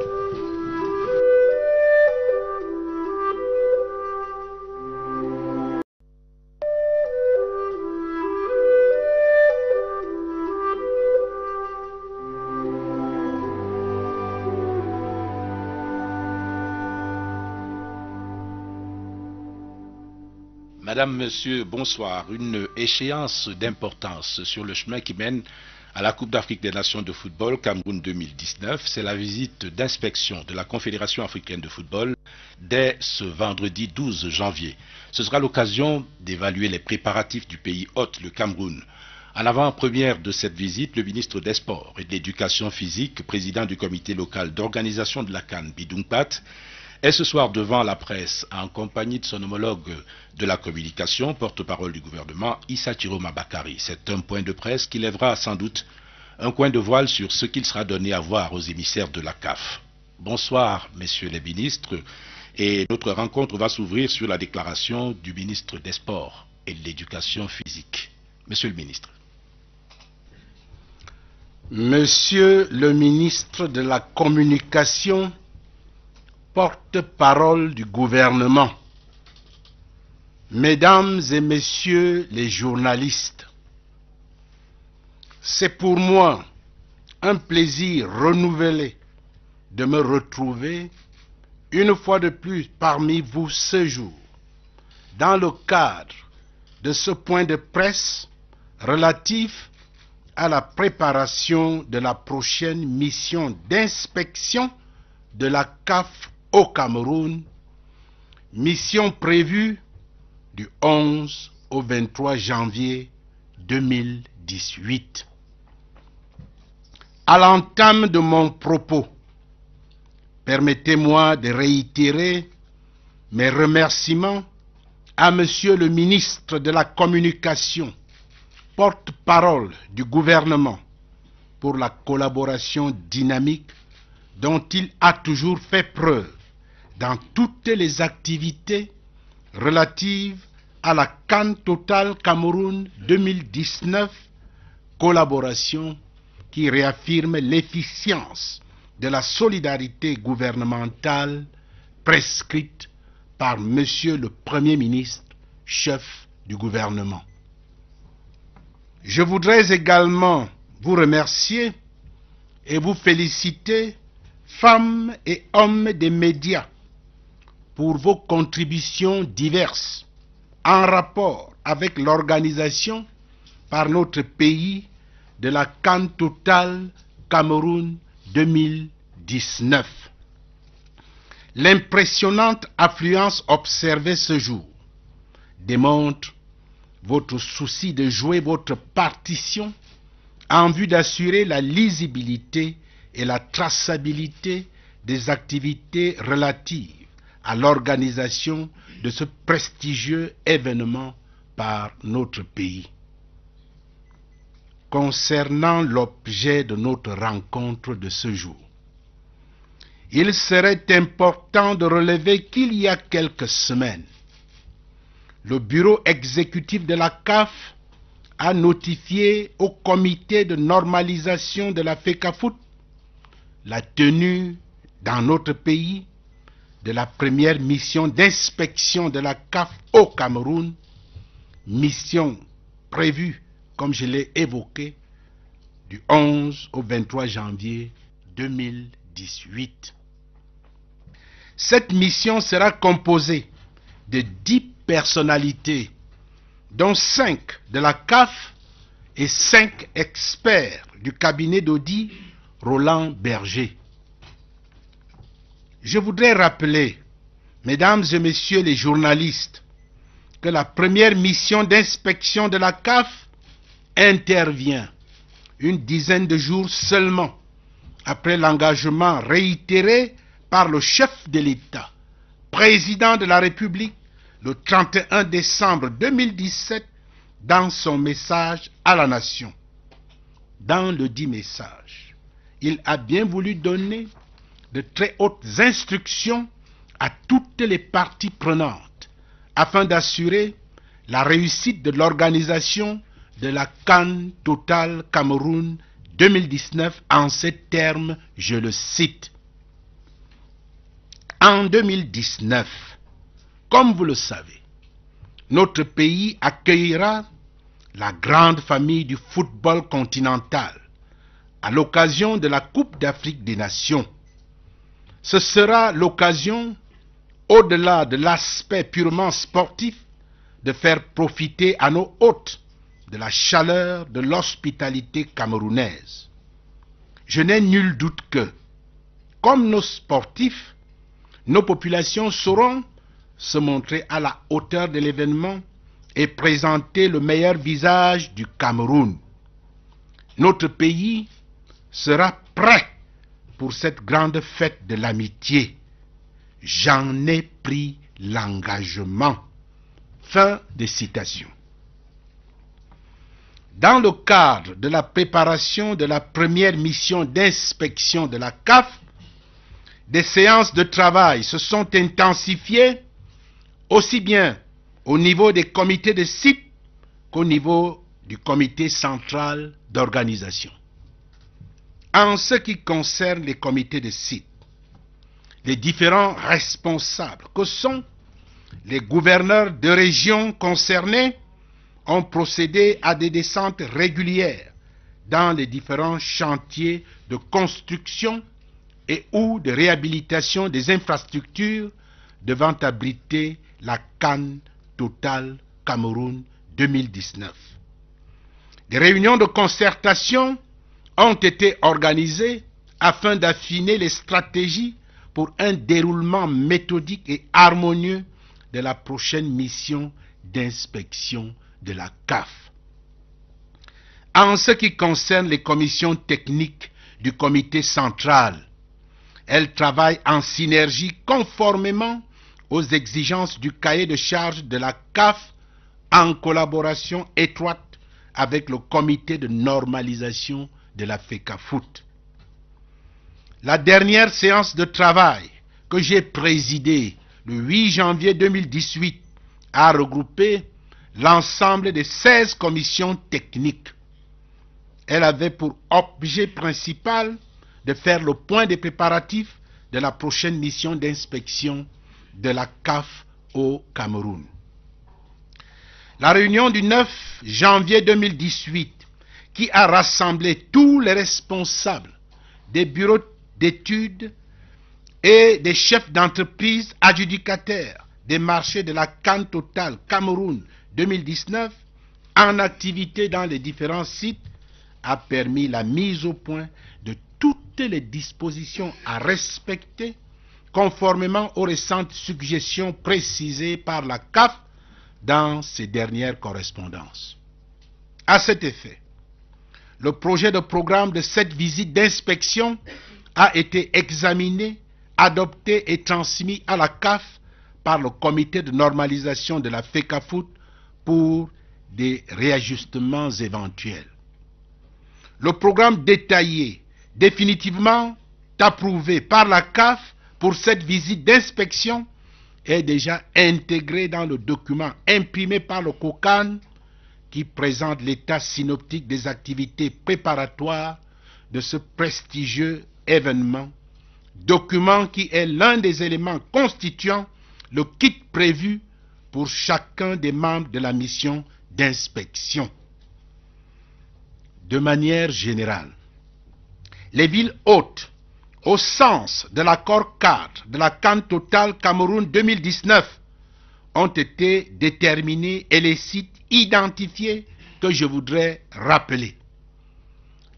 Madame, Monsieur, bonsoir. Une échéance d'importance sur le chemin qui mène à la Coupe d'Afrique des Nations de football Cameroun 2019, c'est la visite d'inspection de la Confédération africaine de football dès ce vendredi 12 janvier. Ce sera l'occasion d'évaluer les préparatifs du pays hôte, le Cameroun. En avant-première de cette visite, le ministre des Sports et de l'Éducation physique, président du comité local d'organisation de la CAN, Bidounkpat, est ce soir devant la presse en compagnie de son homologue de la communication, porte-parole du gouvernement, Issa Chiroma Bakari. C'est un point de presse qui lèvera sans doute un coin de voile sur ce qu'il sera donné à voir aux émissaires de la CAF. Bonsoir, messieurs les ministres. Et notre rencontre va s'ouvrir sur la déclaration du ministre des Sports et de l'Éducation physique. Monsieur le ministre. Monsieur le ministre de la Communication, porte-parole du gouvernement, Mesdames et Messieurs les journalistes, c'est pour moi un plaisir renouvelé de me retrouver une fois de plus parmi vous ce jour, dans le cadre de ce point de presse relatif à la préparation de la prochaine mission d'inspection de la CAF au Cameroun, mission prévue du 11 au 23 janvier 2018. À l'entame de mon propos, permettez-moi de réitérer mes remerciements à Monsieur le ministre de la Communication, porte-parole du gouvernement, pour la collaboration dynamique dont il a toujours fait preuve dans toutes les activités relatives à la CAN Total Cameroun 2019, collaboration qui réaffirme l'efficience de la solidarité gouvernementale prescrite par Monsieur le Premier ministre, chef du gouvernement. Je voudrais également vous remercier et vous féliciter, femmes et hommes des médias, pour vos contributions diverses en rapport avec l'organisation par notre pays de la CAN Total Cameroun 2019. L'impressionnante affluence observée ce jour démontre votre souci de jouer votre partition en vue d'assurer la lisibilité et la traçabilité des activités relatives à l'organisation de ce prestigieux événement par notre pays. Concernant l'objet de notre rencontre de ce jour, il serait important de relever qu'il y a quelques semaines, le bureau exécutif de la CAF a notifié au comité de normalisation de la FECAFOOT la tenue dans notre pays de la première mission d'inspection de la CAF au Cameroun, mission prévue, comme je l'ai évoqué, du 11 au 23 janvier 2018. Cette mission sera composée de 10 personnalités, dont 5 de la CAF et 5 experts du cabinet d'audit Roland Berger. Je voudrais rappeler, mesdames et messieurs les journalistes, que la première mission d'inspection de la CAF intervient une dizaine de jours seulement après l'engagement réitéré par le chef de l'État, président de la République, le 31 décembre 2017, dans son message à la nation. Dans le dit message, il a bien voulu donner de très hautes instructions à toutes les parties prenantes afin d'assurer la réussite de l'organisation de la CAN Total Cameroun 2019 en ces termes, je le cite. En 2019, comme vous le savez, notre pays accueillera la grande famille du football continental à l'occasion de la Coupe d'Afrique des Nations. Ce sera l'occasion, au-delà de l'aspect purement sportif, de faire profiter à nos hôtes de la chaleur de l'hospitalité camerounaise. Je n'ai nul doute que, comme nos sportifs, nos populations sauront se montrer à la hauteur de l'événement et présenter le meilleur visage du Cameroun. Notre pays sera prêt pour cette grande fête de l'amitié. J'en ai pris l'engagement. Fin de citation. Dans le cadre de la préparation de la première mission d'inspection de la CAF, des séances de travail se sont intensifiées aussi bien au niveau des comités de site qu'au niveau du comité central d'organisation. En ce qui concerne les comités de site, les différents responsables que sont les gouverneurs de régions concernées ont procédé à des descentes régulières dans les différents chantiers de construction et ou de réhabilitation des infrastructures devant abriter la CAN Total Cameroun 2019. Des réunions de concertation ont été organisées afin d'affiner les stratégies pour un déroulement méthodique et harmonieux de la prochaine mission d'inspection de la CAF. En ce qui concerne les commissions techniques du comité central, elles travaillent en synergie conformément aux exigences du cahier de charges de la CAF en collaboration étroite avec le comité de normalisation de la FECAFOOT. La dernière séance de travail que j'ai présidée le 8 janvier 2018 a regroupé l'ensemble des 16 commissions techniques. Elle avait pour objet principal de faire le point des préparatifs de la prochaine mission d'inspection de la CAF au Cameroun. La réunion du 9 janvier 2018, qui a rassemblé tous les responsables des bureaux d'études et des chefs d'entreprise adjudicataires des marchés de la CAN Total Cameroun 2019 en activité dans les différents sites, a permis la mise au point de toutes les dispositions à respecter conformément aux récentes suggestions précisées par la CAF dans ses dernières correspondances. À cet effet, le projet de programme de cette visite d'inspection a été examiné, adopté et transmis à la CAF par le comité de normalisation de la FECAFOOT pour des réajustements éventuels. Le programme détaillé, définitivement approuvé par la CAF pour cette visite d'inspection, est déjà intégré dans le document imprimé par le COCAN qui présente l'état synoptique des activités préparatoires de ce prestigieux événement, document qui est l'un des éléments constituant le kit prévu pour chacun des membres de la mission d'inspection. De manière générale, les villes hôtes, au sens de l'accord cadre de la CAN Total Cameroun 2019, ont été déterminés et les sites identifiés que je voudrais rappeler.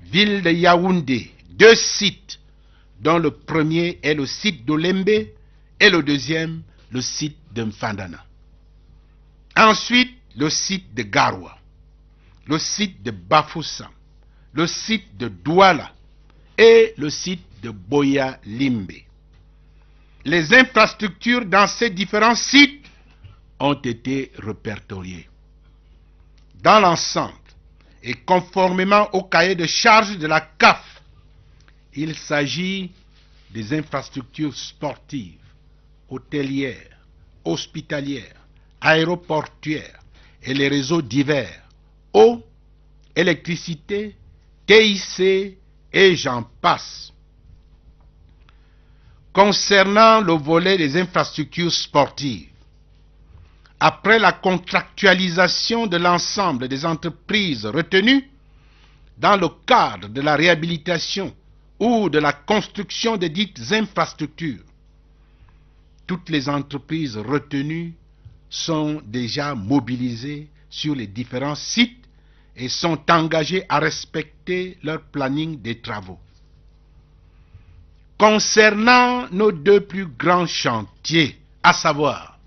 Ville de Yaoundé, 2 sites, dont le premier est le site d'Olembe et le deuxième, le site de Mfandana. Ensuite, le site de Garoua, le site de Bafoussam, le site de Douala et le site de Boya Limbe. Les infrastructures dans ces différents sites ont été répertoriées. Dans l'ensemble, et conformément au cahier de charges de la CAF, il s'agit des infrastructures sportives, hôtelières, hospitalières, aéroportuaires et les réseaux divers, eau, électricité, TIC et j'en passe. Concernant le volet des infrastructures sportives, après la contractualisation de l'ensemble des entreprises retenues dans le cadre de la réhabilitation ou de la construction de dites infrastructures, toutes les entreprises retenues sont déjà mobilisés sur les différents sites et sont engagés à respecter leur planning des travaux. Concernant nos deux plus grands chantiers, à savoir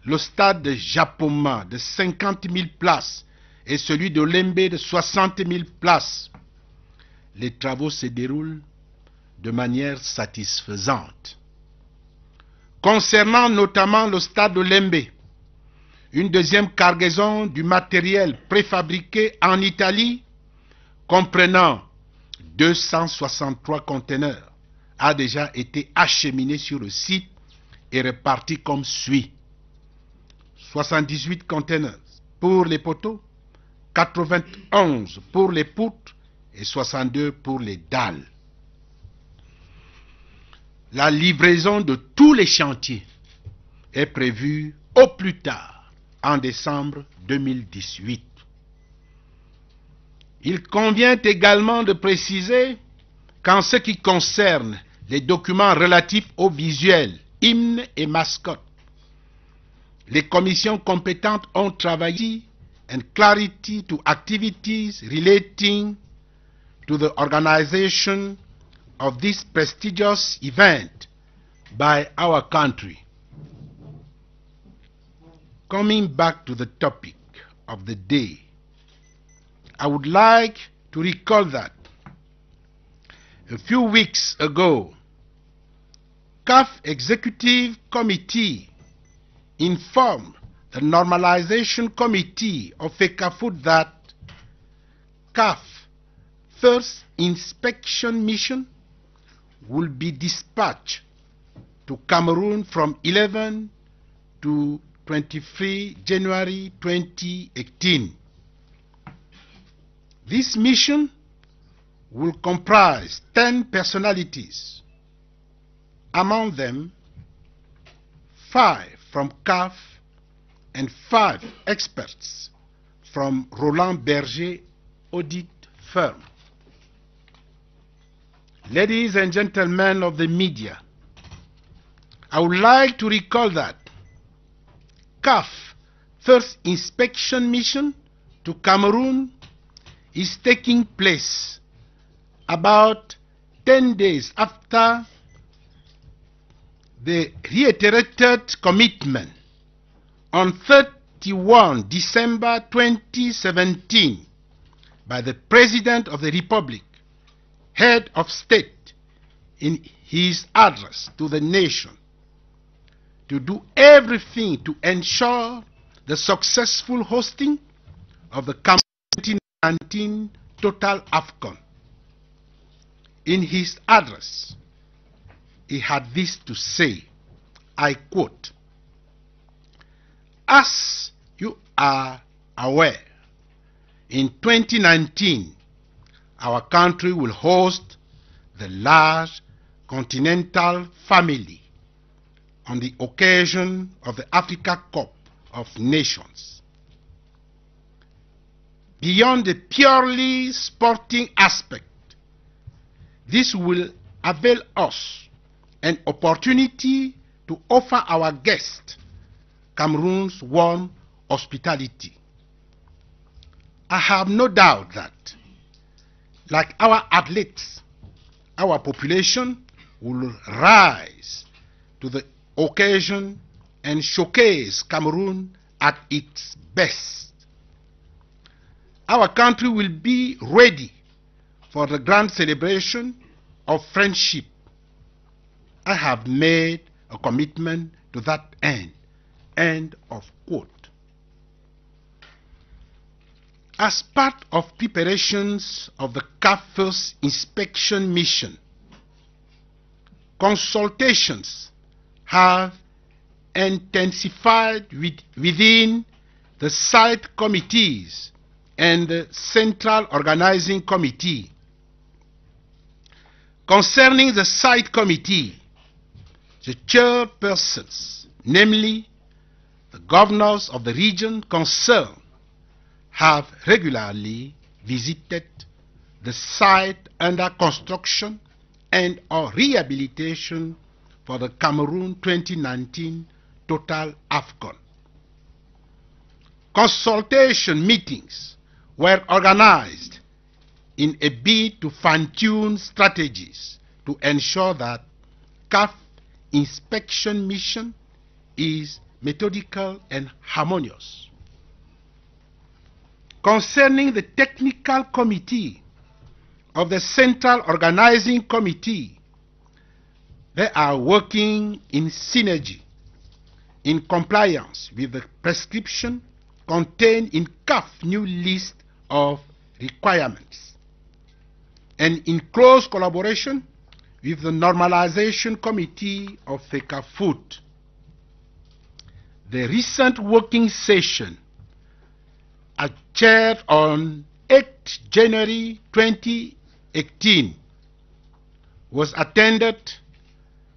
le stade de Japoma de 50 000 places et celui de Lembe de 60 000 places, les travaux se déroulent de manière satisfaisante. Concernant notamment le stade de Lembe, une deuxième cargaison du matériel préfabriqué en Italie, comprenant 263 conteneurs, a déjà été acheminée sur le site et répartie comme suit. 78 conteneurs pour les poteaux, 91 pour les poutres et 62 pour les dalles. La livraison de tous les chantiers est prévue au plus tard en décembre 2018. Il convient également de préciser qu'en ce qui concerne les documents relatifs aux visuels, hymnes et mascottes, les commissions compétentes ont travaillé and clarity to activities relating to the organization of this prestigious event by our country. Coming back to the topic of the day, I would like to recall that a few weeks ago, CAF Executive Committee informed the Normalization Committee of FECAFOOT that CAF First Inspection Mission will be dispatched to Cameroon from 11 to 23 January 2018. This mission will comprise 10 personalities, among them 5 from CAF and 5 experts from Roland Berger Audit Firm. Ladies and gentlemen of the media, I would like to recall that CAF First Inspection Mission to Cameroon is taking place about 10 days after the reiterated commitment on 31 December 2017 by the President of the Republic, Head of State, in his address to the nation, to do everything to ensure the successful hosting of the 2019 Total AFCON. In his address, he had this to say, I quote, "As you are aware, in 2019, our country will host the large continental family on the occasion of the Africa Cup of Nations. Beyond the purely sporting aspect, this will avail us an opportunity to offer our guests Cameroon's warm hospitality. I have no doubt that, like our athletes, our population will rise to the occasion and showcase Cameroon at its best. Our country will be ready for the grand celebration of friendship. I have made a commitment to that end." End of quote. As part of preparations of the CAF First Inspection Mission, consultations have intensified within the site committees and the Central Organizing Committee. Concerning the site committee, the chairpersons, namely the governors of the region concerned, have regularly visited the site under construction and or rehabilitation for the Cameroon 2019 Total AFCON. Consultation meetings were organized in a bid to fine-tune strategies to ensure that CAF inspection mission is methodical and harmonious. Concerning the technical committee of the Central Organizing Committee, they are working in synergy, in compliance with the prescription contained in CAF new list of requirements, and in close collaboration with the Normalization Committee of FECAFOOT. The recent working session, chaired on 8 January 2018, was attended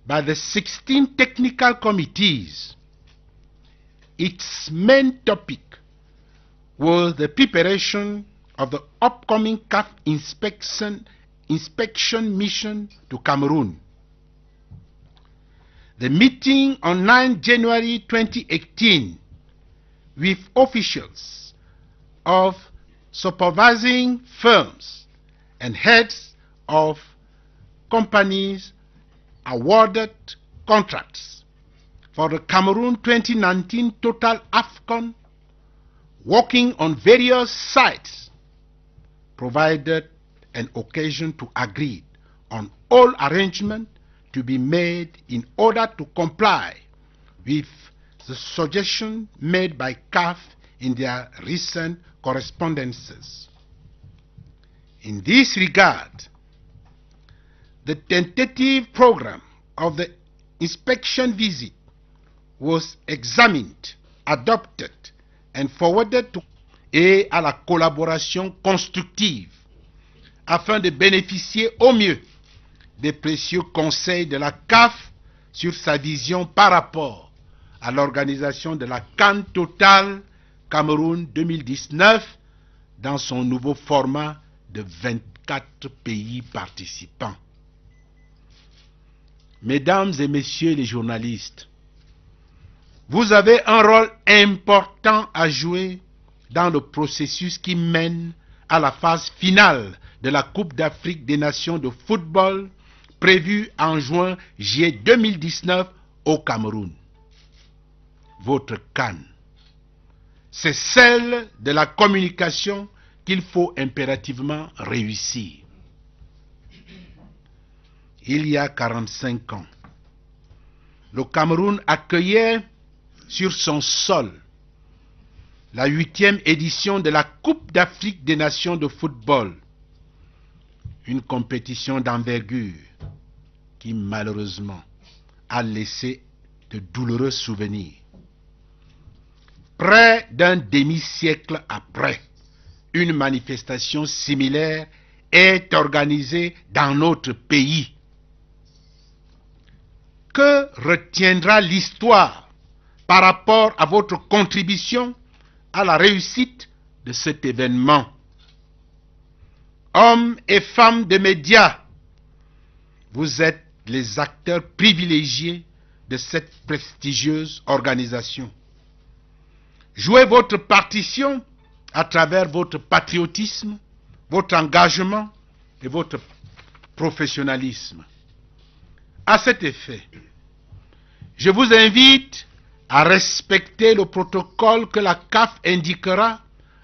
by the 16 technical committees. Its main topic was the preparation of the upcoming CAF inspection mission to Cameroon. The meeting on 9 January 2018 with officials of supervising firms and heads of companies awarded contracts for the Cameroon 2019 Total AFCON, working on various sites, provided an occasion to agree on all arrangements to be made in order to comply with the suggestion made by CAF in their recent correspondences. In this regard, the tentative program of the inspection visit was examined, adopted and forwarded to et à la collaboration constructive afin de bénéficier au mieux des précieux conseils de la CAF sur sa vision par rapport à l'organisation de la CAN Total Cameroun 2019 dans son nouveau format de 24 pays participants. Mesdames et messieurs les journalistes, vous avez un rôle important à jouer dans le processus qui mène à la phase finale de la Coupe d'Afrique des Nations de football prévue en juin-juillet 2019 au Cameroun. Votre CAN, c'est celle de la communication qu'il faut impérativement réussir. Il y a 45 ans, le Cameroun accueillait sur son sol la 8e édition de la Coupe d'Afrique des Nations de football, une compétition d'envergure qui malheureusement a laissé de douloureux souvenirs. Près d'un demi-siècle après, une manifestation similaire est organisée dans notre pays. Que retiendra l'histoire par rapport à votre contribution à la réussite de cet événement? Hommes et femmes de médias, vous êtes les acteurs privilégiés de cette prestigieuse organisation. Jouez votre partition à travers votre patriotisme, votre engagement et votre professionnalisme. À cet effet, je vous invite à respecter le protocole que la CAF indiquera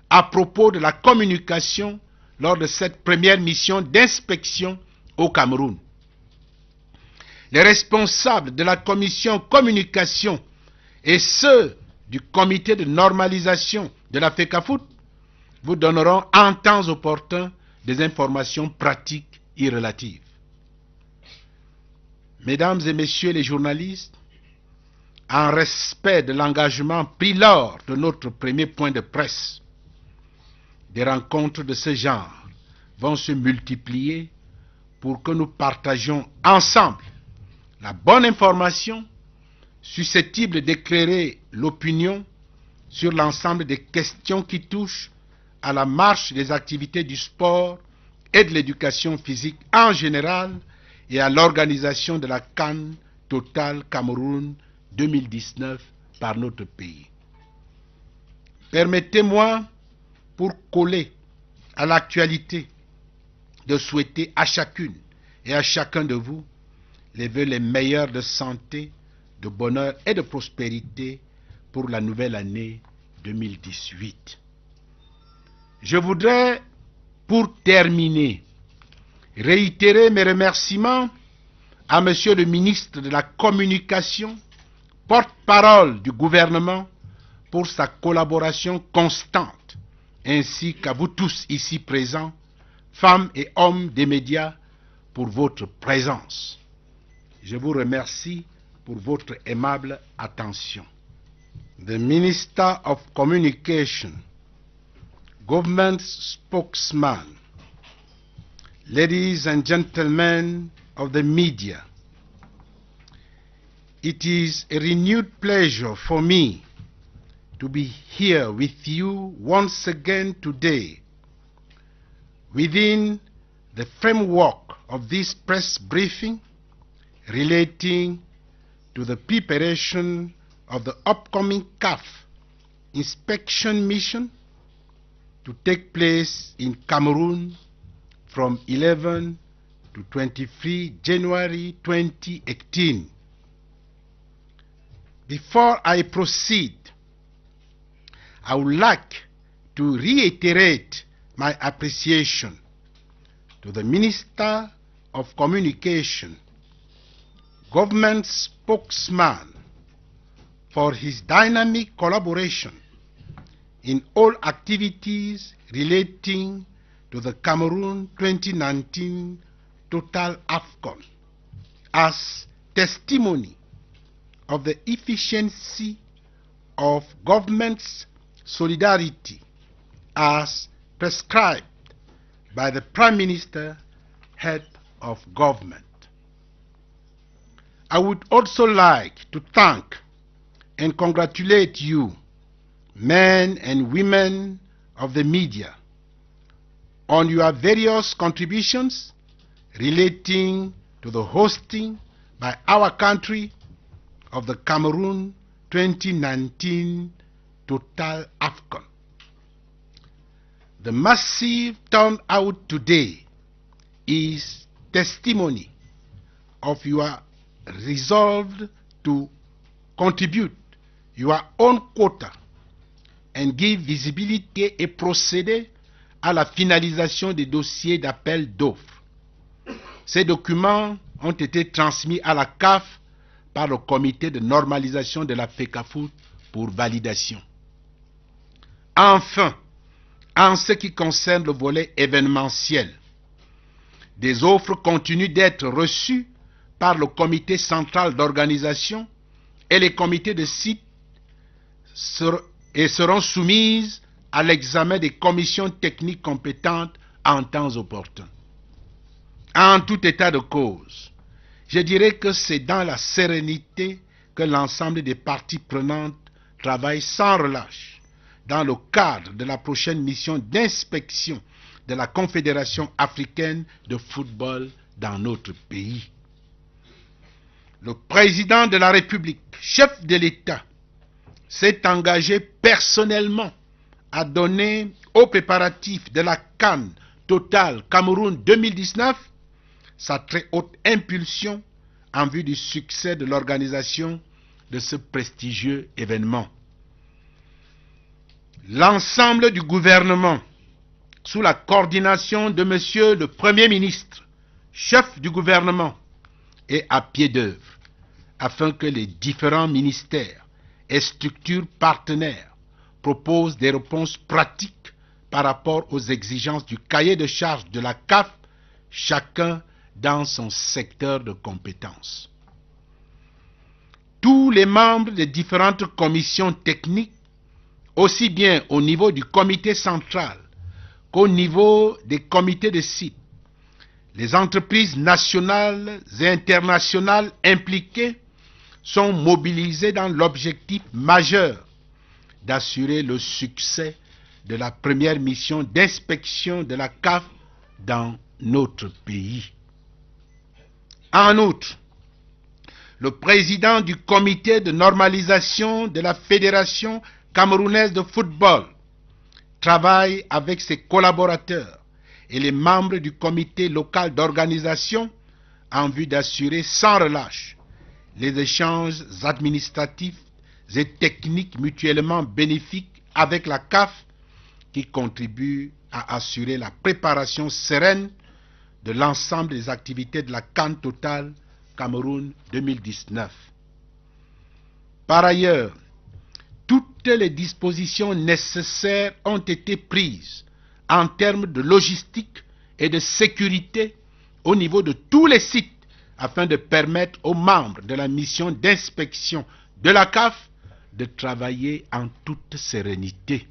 à propos de la communication lors de cette première mission d'inspection au Cameroun. Les responsables de la commission communication et ceux du comité de normalisation de la FECAFOOT vous donneront en temps opportun des informations pratiques et relatives. Mesdames et messieurs les journalistes, en respect de l'engagement pris lors de notre premier point de presse, des rencontres de ce genre vont se multiplier pour que nous partagions ensemble la bonne information susceptible d'éclairer l'opinion sur l'ensemble des questions qui touchent à la marche des activités du sport et de l'éducation physique en général et à l'organisation de la CAN Total Cameroun 2019 par notre pays. Permettez-moi, pour coller à l'actualité, de souhaiter à chacune et à chacun de vous les vœux les meilleurs de santé, de bonheur et de prospérité pour la nouvelle année 2018. Je voudrais, pour terminer, réitérer mes remerciements à Monsieur le ministre de la Communication, porte-parole du gouvernement, pour sa collaboration constante, ainsi qu'à vous tous ici présents, femmes et hommes des médias, pour votre présence. Je vous remercie pour votre aimable attention. The Minister of Communication, Government Spokesman, ladies and gentlemen of the media, it is a renewed pleasure for me to be here with you once again today within the framework of this press briefing relating to the preparation of the upcoming CAF inspection mission to take place in Cameroon from 11 to 23 January 2018. Before I proceed, I would like to reiterate my appreciation to the Minister of Communication, government spokesman, for his dynamic collaboration in all activities relating to the Cameroon 2019 Total AFCON as testimony of the efficiency of government's solidarity as prescribed by the Prime Minister, head of government. I would also like to thank and congratulate you, men and women of the media, on your various contributions relating to the hosting by our country of the Cameroon 2019 Total AFCON. The massive turnout today is testimony of your resolve to contribute your own quota and give visibilité et procéder à la finalisation des dossiers d'appel d'offres. Ces documents ont été transmis à la CAF par le comité de normalisation de la FECAFOOT pour validation. Enfin, en ce qui concerne le volet événementiel, des offres continuent d'être reçues par le comité central d'organisation et les comités de site seront soumises à l'examen des commissions techniques compétentes en temps opportun. En tout état de cause, je dirais que c'est dans la sérénité que l'ensemble des parties prenantes travaillent sans relâche dans le cadre de la prochaine mission d'inspection de la Confédération africaine de football dans notre pays. Le président de la République, chef de l'État, s'est engagé personnellement à donner aux préparatifs de la CAN Total Cameroun 2019 sa très haute impulsion en vue du succès de l'organisation de ce prestigieux événement. L'ensemble du gouvernement, sous la coordination de Monsieur le Premier ministre, chef du gouvernement, est à pied d'œuvre afin que les différents ministères et structures partenaires proposent des réponses pratiques par rapport aux exigences du cahier de charges de la CAF, chacun dans son secteur de compétences. Tous les membres des différentes commissions techniques, aussi bien au niveau du comité central qu'au niveau des comités de site, les entreprises nationales et internationales impliquées sont mobilisées dans l'objectif majeur d'assurer le succès de la première mission d'inspection de la CAF dans notre pays. En outre, le président du comité de normalisation de la Fédération camerounaise de football travaille avec ses collaborateurs et les membres du comité local d'organisation en vue d'assurer sans relâche les échanges administratifs et techniques mutuellement bénéfiques avec la CAF qui contribuent à assurer la préparation sereine de l'ensemble des activités de la CAN Total Cameroun 2019. Par ailleurs, toutes les dispositions nécessaires ont été prises en termes de logistique et de sécurité au niveau de tous les sites afin de permettre aux membres de la mission d'inspection de la CAF de travailler en toute sérénité.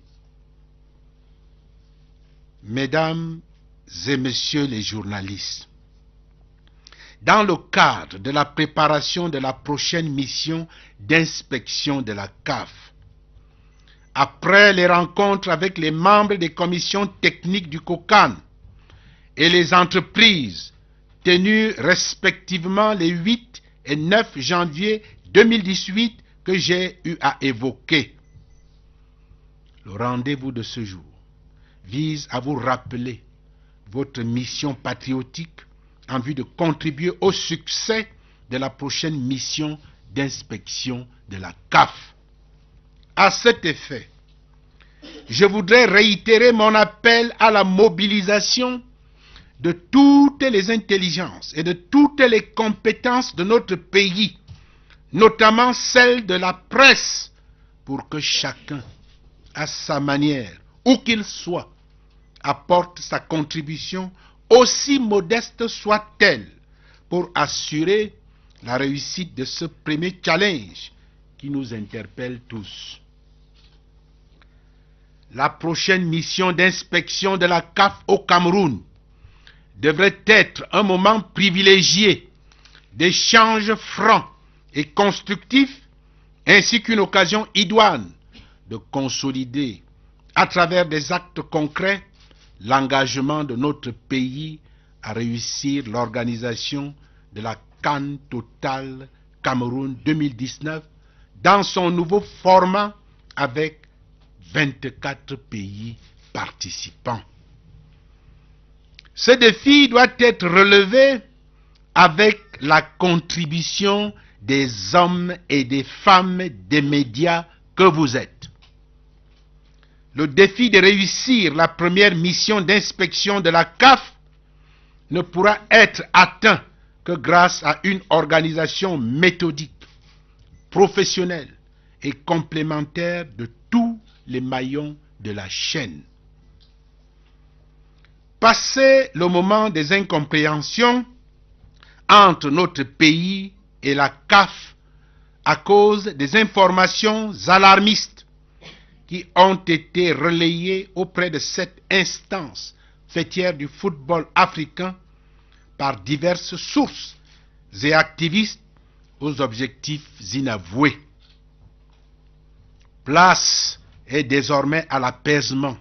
Mesdames et messieurs les journalistes, dans le cadre de la préparation de la prochaine mission d'inspection de la CAF, après les rencontres avec les membres des commissions techniques du COCAN et les entreprises tenues respectivement les 8 et 9 janvier 2018 que j'ai eu à évoquer, le rendez-vous de ce jour vise à vous rappeler votre mission patriotique en vue de contribuer au succès de la prochaine mission d'inspection de la CAF. À cet effet, je voudrais réitérer mon appel à la mobilisation de toutes les intelligences et de toutes les compétences de notre pays, notamment celles de la presse, pour que chacun, à sa manière, où qu'il soit, apporte sa contribution, aussi modeste soit-elle, pour assurer la réussite de ce premier challenge qui nous interpelle tous. La prochaine mission d'inspection de la CAF au Cameroun devrait être un moment privilégié d'échanges francs et constructifs, ainsi qu'une occasion idoine de consolider, à travers des actes concrets, l'engagement de notre pays à réussir l'organisation de la CAN Total Cameroun 2019 dans son nouveau format avec 24 pays participants. Ce défi doit être relevé avec la contribution des hommes et des femmes des médias que vous êtes. Le défi de réussir la première mission d'inspection de la CAF ne pourra être atteint que grâce à une organisation méthodique, professionnelle et complémentaire de tous les maillons de la chaîne. Passé le moment des incompréhensions entre notre pays et la CAF à cause des informations alarmistes qui ont été relayées auprès de cette instance fêtière du football africain par diverses sources et activistes aux objectifs inavoués. Place est désormais à l'apaisement